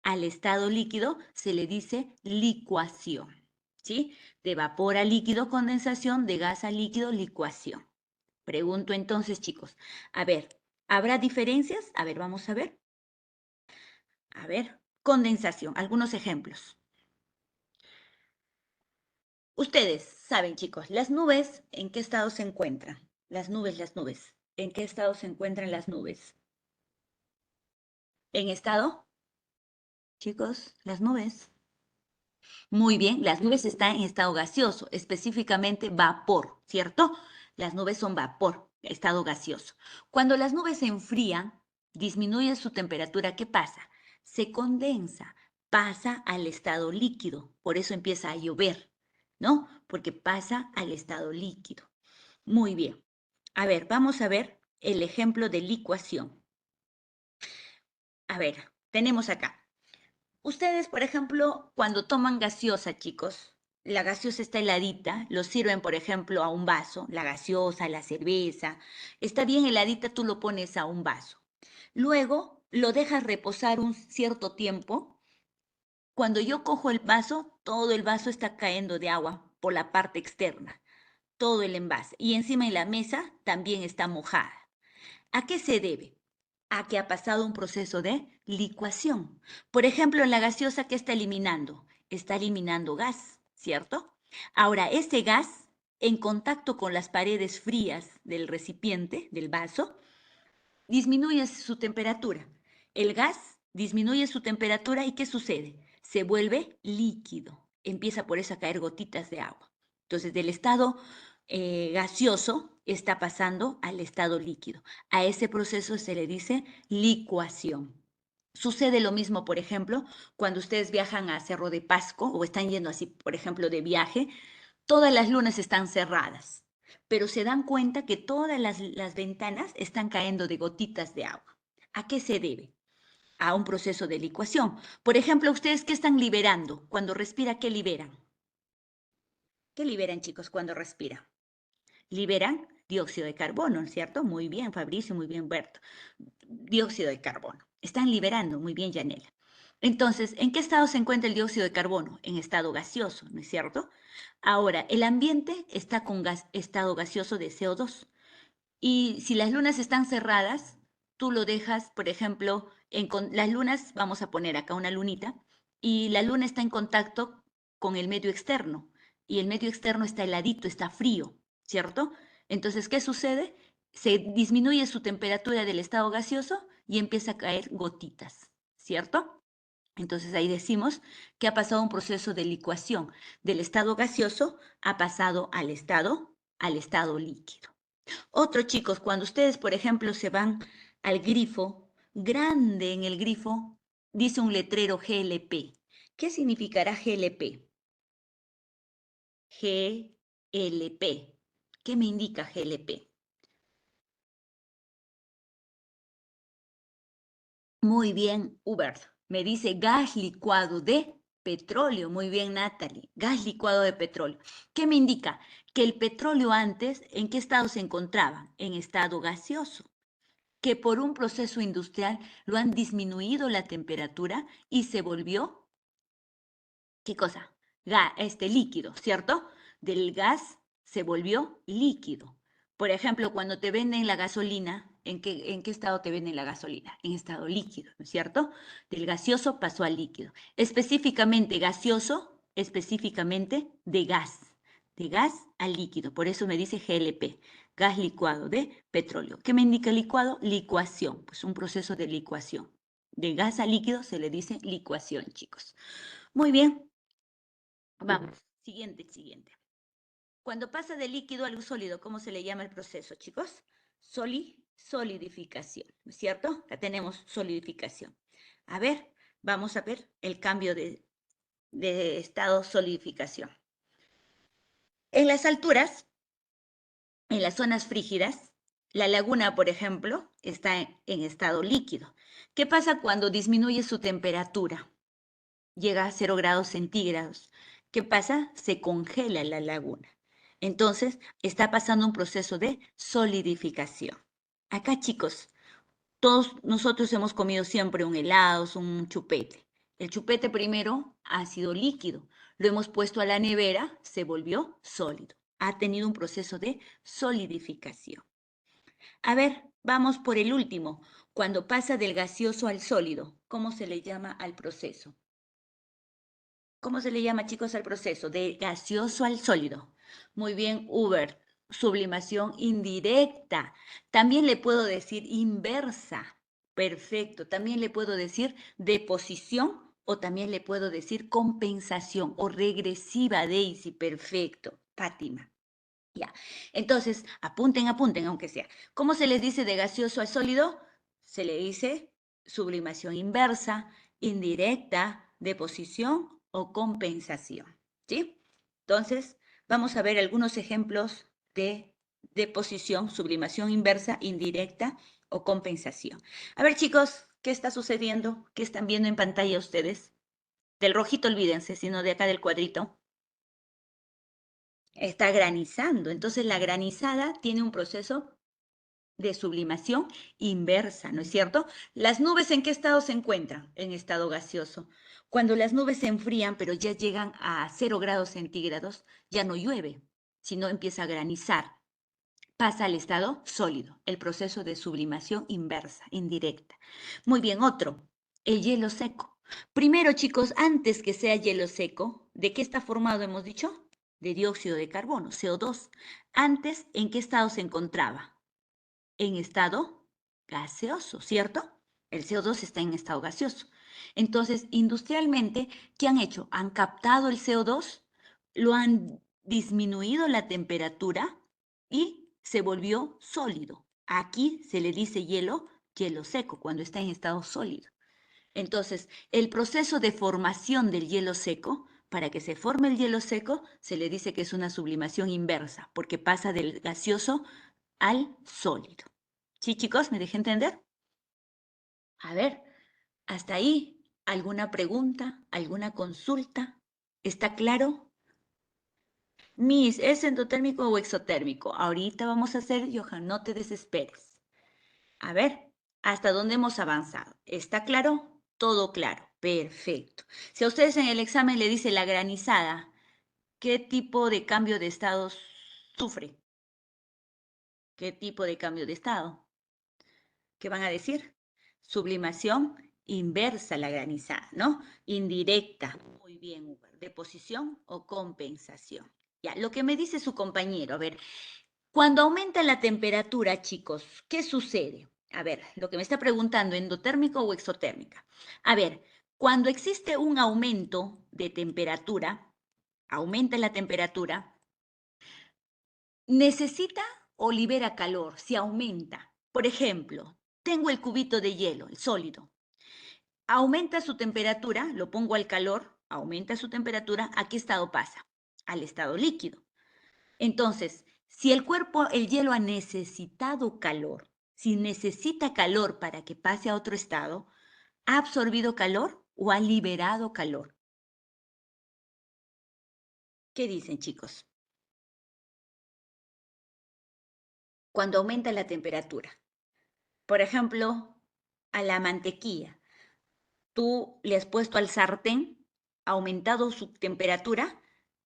al estado líquido, se le dice licuación. ¿Sí? De vapor a líquido, condensación, de gas a líquido, licuación. Pregunto entonces, chicos, a ver, ¿habrá diferencias? A ver, vamos a ver. A ver, condensación, algunos ejemplos. Ustedes saben, chicos, las nubes, ¿en qué estado se encuentran? Las nubes. ¿En qué estado se encuentran las nubes? ¿En estado? Chicos, las nubes. Muy bien, las nubes están en estado gaseoso, específicamente vapor, ¿cierto? Las nubes son vapor, estado gaseoso. Cuando las nubes se enfrían, disminuye su temperatura, ¿qué pasa? Se condensa, pasa al estado líquido, por eso empieza a llover, ¿no? Porque pasa al estado líquido. Muy bien. A ver, vamos a ver el ejemplo de licuación. A ver, tenemos acá. Ustedes, por ejemplo, cuando toman gaseosa, chicos, la gaseosa está heladita, lo sirven, por ejemplo, a un vaso, la gaseosa, la cerveza, está bien heladita, tú lo pones a un vaso. Luego lo dejas reposar un cierto tiempo. Cuando yo cojo el vaso, todo el vaso está cayendo de agua por la parte externa, todo el envase. Y encima en la mesa también está mojada. ¿A qué se debe? A que ha pasado un proceso de licuación. Por ejemplo, en la gaseosa, ¿qué está eliminando? Está eliminando gas, ¿cierto? Ahora, ese gas, en contacto con las paredes frías del recipiente, del vaso, disminuye su temperatura. El gas disminuye su temperatura y ¿qué sucede? Se vuelve líquido. Empieza por eso a caer gotitas de agua. Entonces, del estado gaseoso está pasando al estado líquido. A ese proceso se le dice licuación. Sucede lo mismo, por ejemplo, cuando ustedes viajan a Cerro de Pasco o están yendo así, por ejemplo, de viaje, todas las lunas están cerradas, pero se dan cuenta que todas las ventanas están cayendo de gotitas de agua. ¿A qué se debe? A un proceso de licuación. Por ejemplo, ¿ustedes qué están liberando? Cuando respira, ¿qué liberan? ¿Qué liberan, chicos, cuando respira? Liberan dióxido de carbono, ¿cierto? Muy bien, Fabricio, muy bien, Berto. Dióxido de carbono. Están liberando, muy bien, Yanela. Entonces, ¿en qué estado se encuentra el dióxido de carbono? En estado gaseoso, ¿no es cierto? Ahora, el ambiente está con estado gaseoso de CO2. Y si las lunas están cerradas, tú lo dejas, por ejemplo, las lunas, vamos a poner acá una lunita, y la luna está en contacto con el medio externo. y el medio externo está heladito, está frío, ¿cierto? Entonces, ¿qué sucede? Se disminuye su temperatura del estado gaseoso y empieza a caer gotitas, ¿cierto? Entonces ahí decimos que ha pasado un proceso de licuación del estado gaseoso, ha pasado al estado líquido. Otro, chicos, cuando ustedes, por ejemplo, se van al grifo, grande en el grifo, dice un letrero GLP. ¿Qué significará GLP? GLP. ¿Qué me indica GLP? Muy bien, Hubert. Me dice gas licuado de petróleo. Muy bien, Natalie. Gas licuado de petróleo. ¿Qué me indica? Que el petróleo antes, ¿en qué estado se encontraba? En estado gaseoso. Que por un proceso industrial lo han disminuido la temperatura y se volvió, ¿qué cosa? Líquido, ¿cierto? Del gas se volvió líquido. Por ejemplo, cuando te venden la gasolina, ¿en qué estado te venden la gasolina? En estado líquido, ¿no es cierto? Del gaseoso pasó al líquido. Específicamente gaseoso, específicamente de gas al líquido. Por eso me dice GLP, gas licuado de petróleo. ¿Qué me indica licuado? Licuación, pues un proceso de licuación. De gas a líquido se le dice licuación, chicos. Muy bien, vamos. Siguiente. Cuando pasa de líquido a algo sólido, ¿cómo se le llama el proceso, chicos? Solidificación, ¿no es cierto? Ya tenemos solidificación. A ver, vamos a ver el cambio de estado solidificación. En las alturas, en las zonas frígidas, la laguna, por ejemplo, está en estado líquido. ¿Qué pasa cuando disminuye su temperatura? Llega a 0 grados centígrados. ¿Qué pasa? Se congela la laguna. Entonces, está pasando un proceso de solidificación. Acá, chicos, todos nosotros hemos comido siempre un helado, un chupete. El chupete primero ha sido líquido. Lo hemos puesto a la nevera, se volvió sólido. Ha tenido un proceso de solidificación. A ver, vamos por el último. Cuando pasa del gaseoso al sólido, ¿cómo se le llama al proceso? ¿Cómo se le llama, chicos, al proceso? De gaseoso al sólido. Muy bien, Uber. Sublimación indirecta. También le puedo decir inversa. Perfecto. También le puedo decir deposición o también le puedo decir compensación o regresiva, Daisy. Perfecto. Fátima. Ya. Entonces, apunten, aunque sea. ¿Cómo se les dice de gaseoso al sólido? Se le dice sublimación inversa, indirecta, deposición o compensación. ¿Sí? Entonces, vamos a ver algunos ejemplos de deposición, sublimación inversa, indirecta o compensación. A ver, chicos, ¿qué está sucediendo? ¿Qué están viendo en pantalla ustedes? Del rojito olvídense, sino de acá del cuadrito. Está granizando. Entonces la granizada tiene un proceso de sublimación inversa, ¿no es cierto? ¿Las nubes en qué estado se encuentran? En estado gaseoso. Cuando las nubes se enfrían, pero ya llegan a 0 grados centígrados, ya no llueve, sino empieza a granizar. Pasa al estado sólido, el proceso de sublimación inversa, indirecta. Muy bien, otro, el hielo seco. Primero, chicos, antes que sea hielo seco, ¿de qué está formado, hemos dicho? De dióxido de carbono, CO2. Antes, ¿en qué estado se encontraba? En estado gaseoso, ¿cierto? El CO2 está en estado gaseoso. Entonces, industrialmente, ¿qué han hecho? Han captado el CO2, lo han disminuido la temperatura y se volvió sólido. Aquí se le dice hielo seco, cuando está en estado sólido. Entonces, el proceso de formación del hielo seco, para que se forme el hielo seco, se le dice que es una sublimación inversa, porque pasa del gaseoso al sólido. ¿Sí, chicos? ¿Me dejé entender? A ver, hasta ahí, ¿alguna pregunta? ¿Alguna consulta? ¿Está claro? Miss, ¿es endotérmico o exotérmico? Ahorita vamos a hacer, Johan, no te desesperes. A ver, ¿hasta dónde hemos avanzado? ¿Está claro? Todo claro. Perfecto. Si a ustedes en el examen le dice la granizada, ¿qué tipo de cambio de estado sufre? ¿Qué tipo de cambio de estado? ¿Qué van a decir? Sublimación inversa la granizada, ¿no? Indirecta. Muy bien, Uber. ¿Deposición o compensación? Ya, lo que me dice su compañero, a ver, cuando aumenta la temperatura, chicos, ¿qué sucede? A ver, lo que me está preguntando, ¿endotérmica o exotérmica? A ver, cuando existe un aumento de temperatura, aumenta la temperatura, ¿necesita o libera calor? Si aumenta. Por ejemplo, tengo el cubito de hielo, el sólido. Aumenta su temperatura, lo pongo al calor, aumenta su temperatura, ¿a qué estado pasa? Al estado líquido. Entonces, si el cuerpo, el hielo ha necesitado calor, si necesita calor para que pase a otro estado, ¿ha absorbido calor o ha liberado calor? ¿Qué dicen, chicos? Cuando aumenta la temperatura. Por ejemplo, a la mantequilla. Tú le has puesto al sartén, ha aumentado su temperatura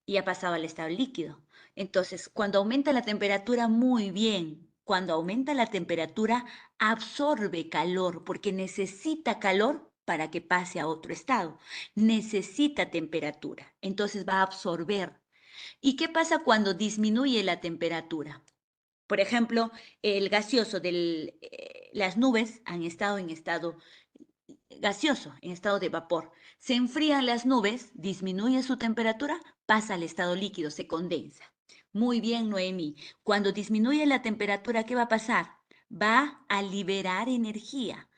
y ha pasado al estado líquido. Entonces, cuando aumenta la temperatura, muy bien. Cuando aumenta la temperatura, absorbe calor porque necesita calor para que pase a otro estado. Necesita temperatura. Entonces va a absorber. ¿Y qué pasa cuando disminuye la temperatura? Por ejemplo, el gaseoso de las nubes han estado en estado gaseoso, en estado de vapor. Se enfrían las nubes, disminuye su temperatura, pasa al estado líquido, se condensa. Muy bien, Noemí. Cuando disminuye la temperatura, ¿qué va a pasar? Va a liberar energía,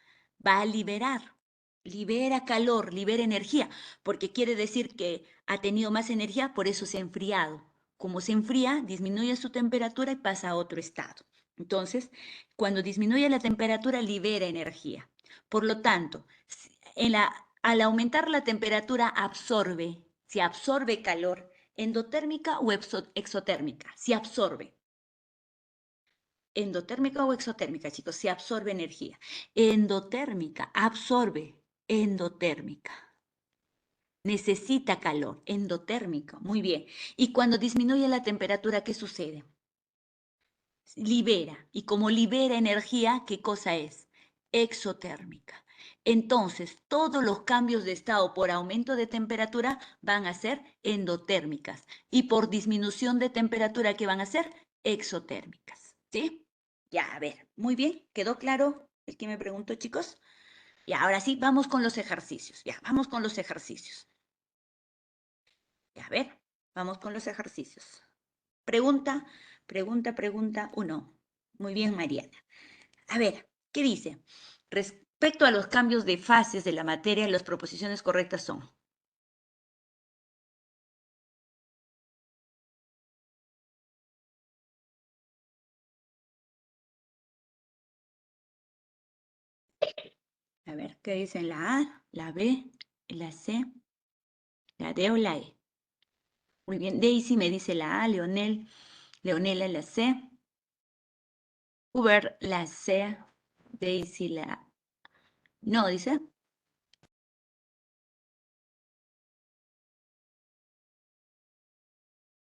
va a liberar. Libera calor, libera energía, porque quiere decir que ha tenido más energía, por eso se ha enfriado. Como se enfría, disminuye su temperatura y pasa a otro estado. Entonces, cuando disminuye la temperatura, libera energía. Por lo tanto, al aumentar la temperatura absorbe, se absorbe calor, endotérmica o exotérmica, se absorbe. Endotérmica o exotérmica, chicos, se absorbe energía. Endotérmica, absorbe, endotérmica. Necesita calor, endotérmico, muy bien. Y cuando disminuye la temperatura, ¿qué sucede? Libera. Y como libera energía, ¿qué cosa es? Exotérmica. Entonces, todos los cambios de estado por aumento de temperatura van a ser endotérmicas y por disminución de temperatura, ¿qué van a ser? Exotérmicas. ¿Sí? Ya, a ver, muy bien, ¿quedó claro el que me preguntó, chicos? Y ahora sí, vamos con los ejercicios. Ya, vamos con los ejercicios. Ya, a ver, vamos con los ejercicios. Pregunta, pregunta uno. Muy bien, Mariana. A ver, ¿qué dice? Respecto a los cambios de fases de la materia, las proposiciones correctas son. A ver, ¿qué dicen la A, la B, la C, la D o la E? Muy bien, Daisy me dice la A, Leonela la C, Hubert la C, Daisy la... No, dice.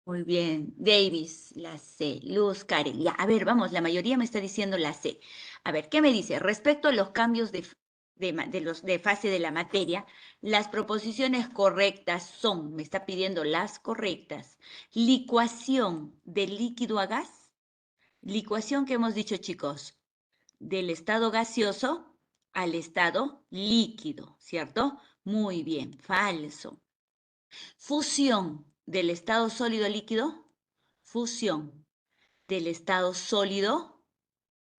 Muy bien, Davis, la C, Luz, Karen. Ya, a ver, vamos, la mayoría me está diciendo la C. A ver, ¿qué me dice? Respecto a los cambios de fase de la materia, las proposiciones correctas son, me está pidiendo las correctas. Licuación de líquido a gas. Licuación que hemos dicho, chicos, del estado gaseoso al estado líquido, ¿cierto? Muy bien, falso. Fusión del estado sólido a líquido, fusión del estado sólido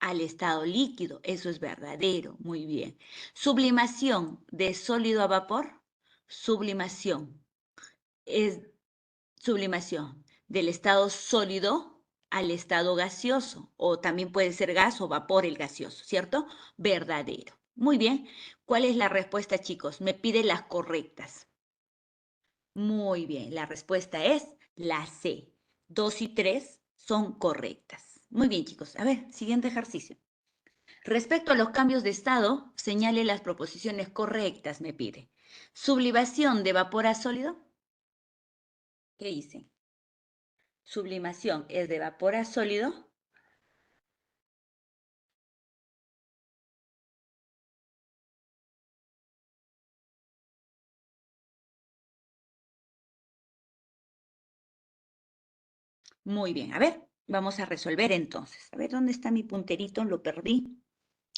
al estado líquido, eso es verdadero, muy bien. Sublimación de sólido a vapor, sublimación, es sublimación del estado sólido al estado gaseoso, o también puede ser gas o vapor el gaseoso, ¿cierto? Verdadero. Muy bien. ¿Cuál es la respuesta, chicos? Me pide las correctas. Muy bien, la respuesta es la C. 2 y 3 son correctas. Muy bien, chicos. A ver, siguiente ejercicio. Respecto a los cambios de estado, señale las proposiciones correctas, me pide. Sublimación de vapor a sólido. ¿Qué hice? Sublimación es de vapor a sólido. Muy bien, a ver, vamos a resolver entonces. A ver, ¿dónde está mi punterito? Lo perdí.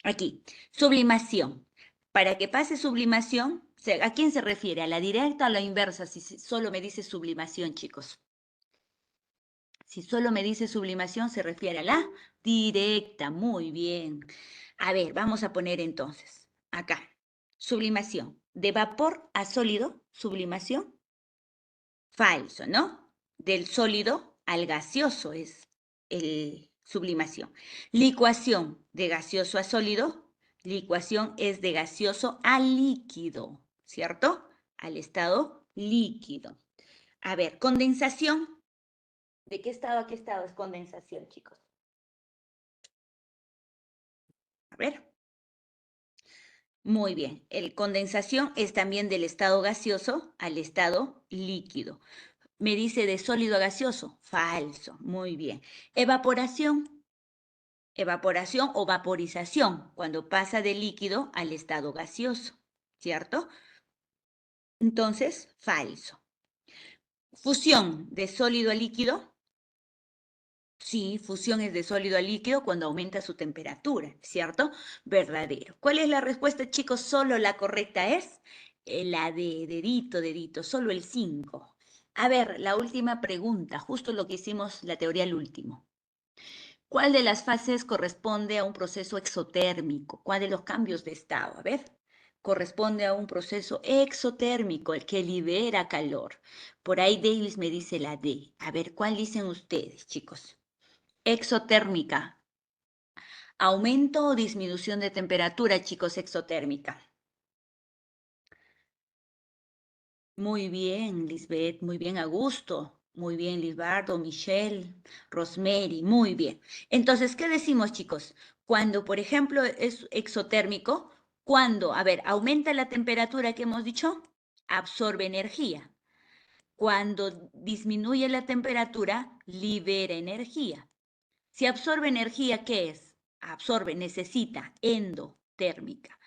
Aquí, sublimación. Para que pase sublimación, ¿a quién se refiere? ¿A la directa o a la inversa? Si solo me dice sublimación, chicos. Si solo me dice sublimación, se refiere a la directa. Muy bien. A ver, vamos a poner entonces, acá, sublimación. De vapor a sólido, sublimación, falso, ¿no? Del sólido al gaseoso es el sublimación. Licuación de gaseoso a sólido, licuación es de gaseoso a líquido, ¿cierto? Al estado líquido. A ver, condensación. ¿De qué estado a qué estado es condensación, chicos? A ver. Muy bien. El condensación es también del estado gaseoso al estado líquido. Me dice de sólido a gaseoso. Falso. Muy bien. Evaporación. Evaporación o vaporización, cuando pasa de líquido al estado gaseoso, ¿cierto? Entonces, falso. Fusión de sólido a líquido. Sí, fusión es de sólido a líquido cuando aumenta su temperatura, ¿cierto? Verdadero. ¿Cuál es la respuesta, chicos? Solo la correcta es la de dedito, solo el 5. A ver, la última pregunta, justo lo que hicimos la teoría al último. ¿Cuál de las fases corresponde a un proceso exotérmico? ¿Cuál de los cambios de estado? A ver, corresponde a un proceso exotérmico, el que libera calor. Por ahí Davis me dice la D. A ver, ¿cuál dicen ustedes, chicos? Exotérmica. Aumento o disminución de temperatura, chicos, exotérmica. Muy bien, Lisbeth, muy bien, Augusto, muy bien, Lisbardo, Michelle, Rosemary, muy bien. Entonces, ¿qué decimos, chicos? Cuando, por ejemplo, es exotérmico, cuando, a ver, aumenta la temperatura que hemos dicho, absorbe energía. Cuando disminuye la temperatura, libera energía. Si absorbe energía, ¿qué es? Absorbe, necesita, endotérmica.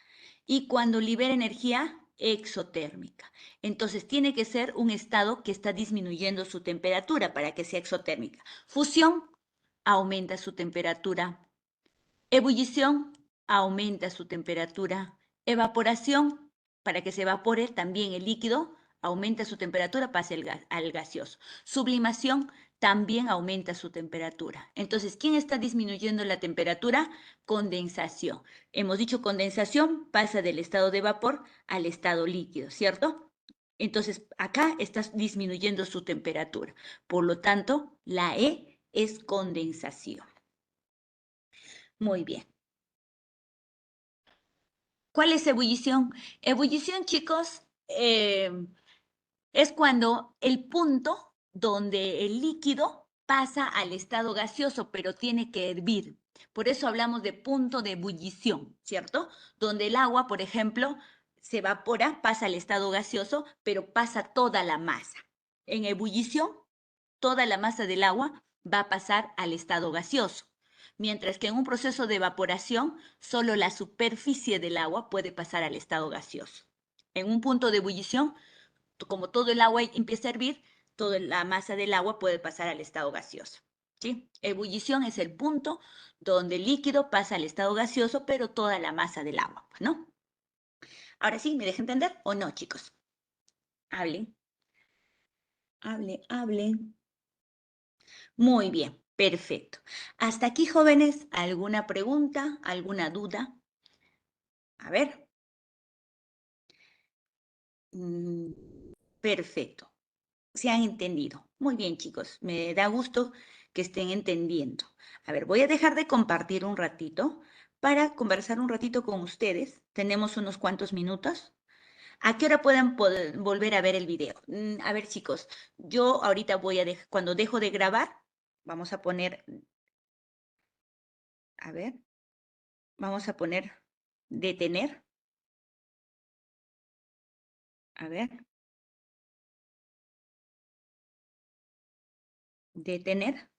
Y cuando libera energía, exotérmica. Entonces tiene que ser un estado que está disminuyendo su temperatura para que sea exotérmica. Fusión aumenta su temperatura. Ebullición aumenta su temperatura. Evaporación, para que se evapore también el líquido, aumenta su temperatura, pasa al gaseoso. Sublimación también aumenta su temperatura. Entonces, ¿quién está disminuyendo la temperatura? Condensación. Hemos dicho condensación pasa del estado de vapor al estado líquido, ¿cierto? Entonces, acá estás disminuyendo su temperatura. Por lo tanto, la E es condensación. Muy bien. ¿Cuál es ebullición? Ebullición, chicos, es cuando el punto donde el líquido pasa al estado gaseoso, pero tiene que hervir. Por eso hablamos de punto de ebullición, ¿cierto? Donde el agua, por ejemplo, se evapora, pasa al estado gaseoso, pero pasa toda la masa. En ebullición, toda la masa del agua va a pasar al estado gaseoso, mientras que en un proceso de evaporación, solo la superficie del agua puede pasar al estado gaseoso. En un punto de ebullición, como todo el agua empieza a hervir, toda la masa del agua puede pasar al estado gaseoso. ¿Sí? Ebullición es el punto donde el líquido pasa al estado gaseoso, pero toda la masa del agua, ¿no? Ahora sí, ¿me deja entender o no, chicos? Hablen, hablen. Muy bien, perfecto. Hasta aquí, jóvenes, ¿alguna pregunta, alguna duda? A ver. Mm, perfecto. Se han entendido. Muy bien, chicos. Me da gusto que estén entendiendo. A ver, voy a dejar de compartir un ratito para conversar un ratito con ustedes. Tenemos unos cuantos minutos. ¿A qué hora pueden volver a ver el video? A ver, chicos, yo ahorita voy a dejar, cuando dejo de grabar, vamos a poner, a ver, vamos a poner detener. A ver, detener.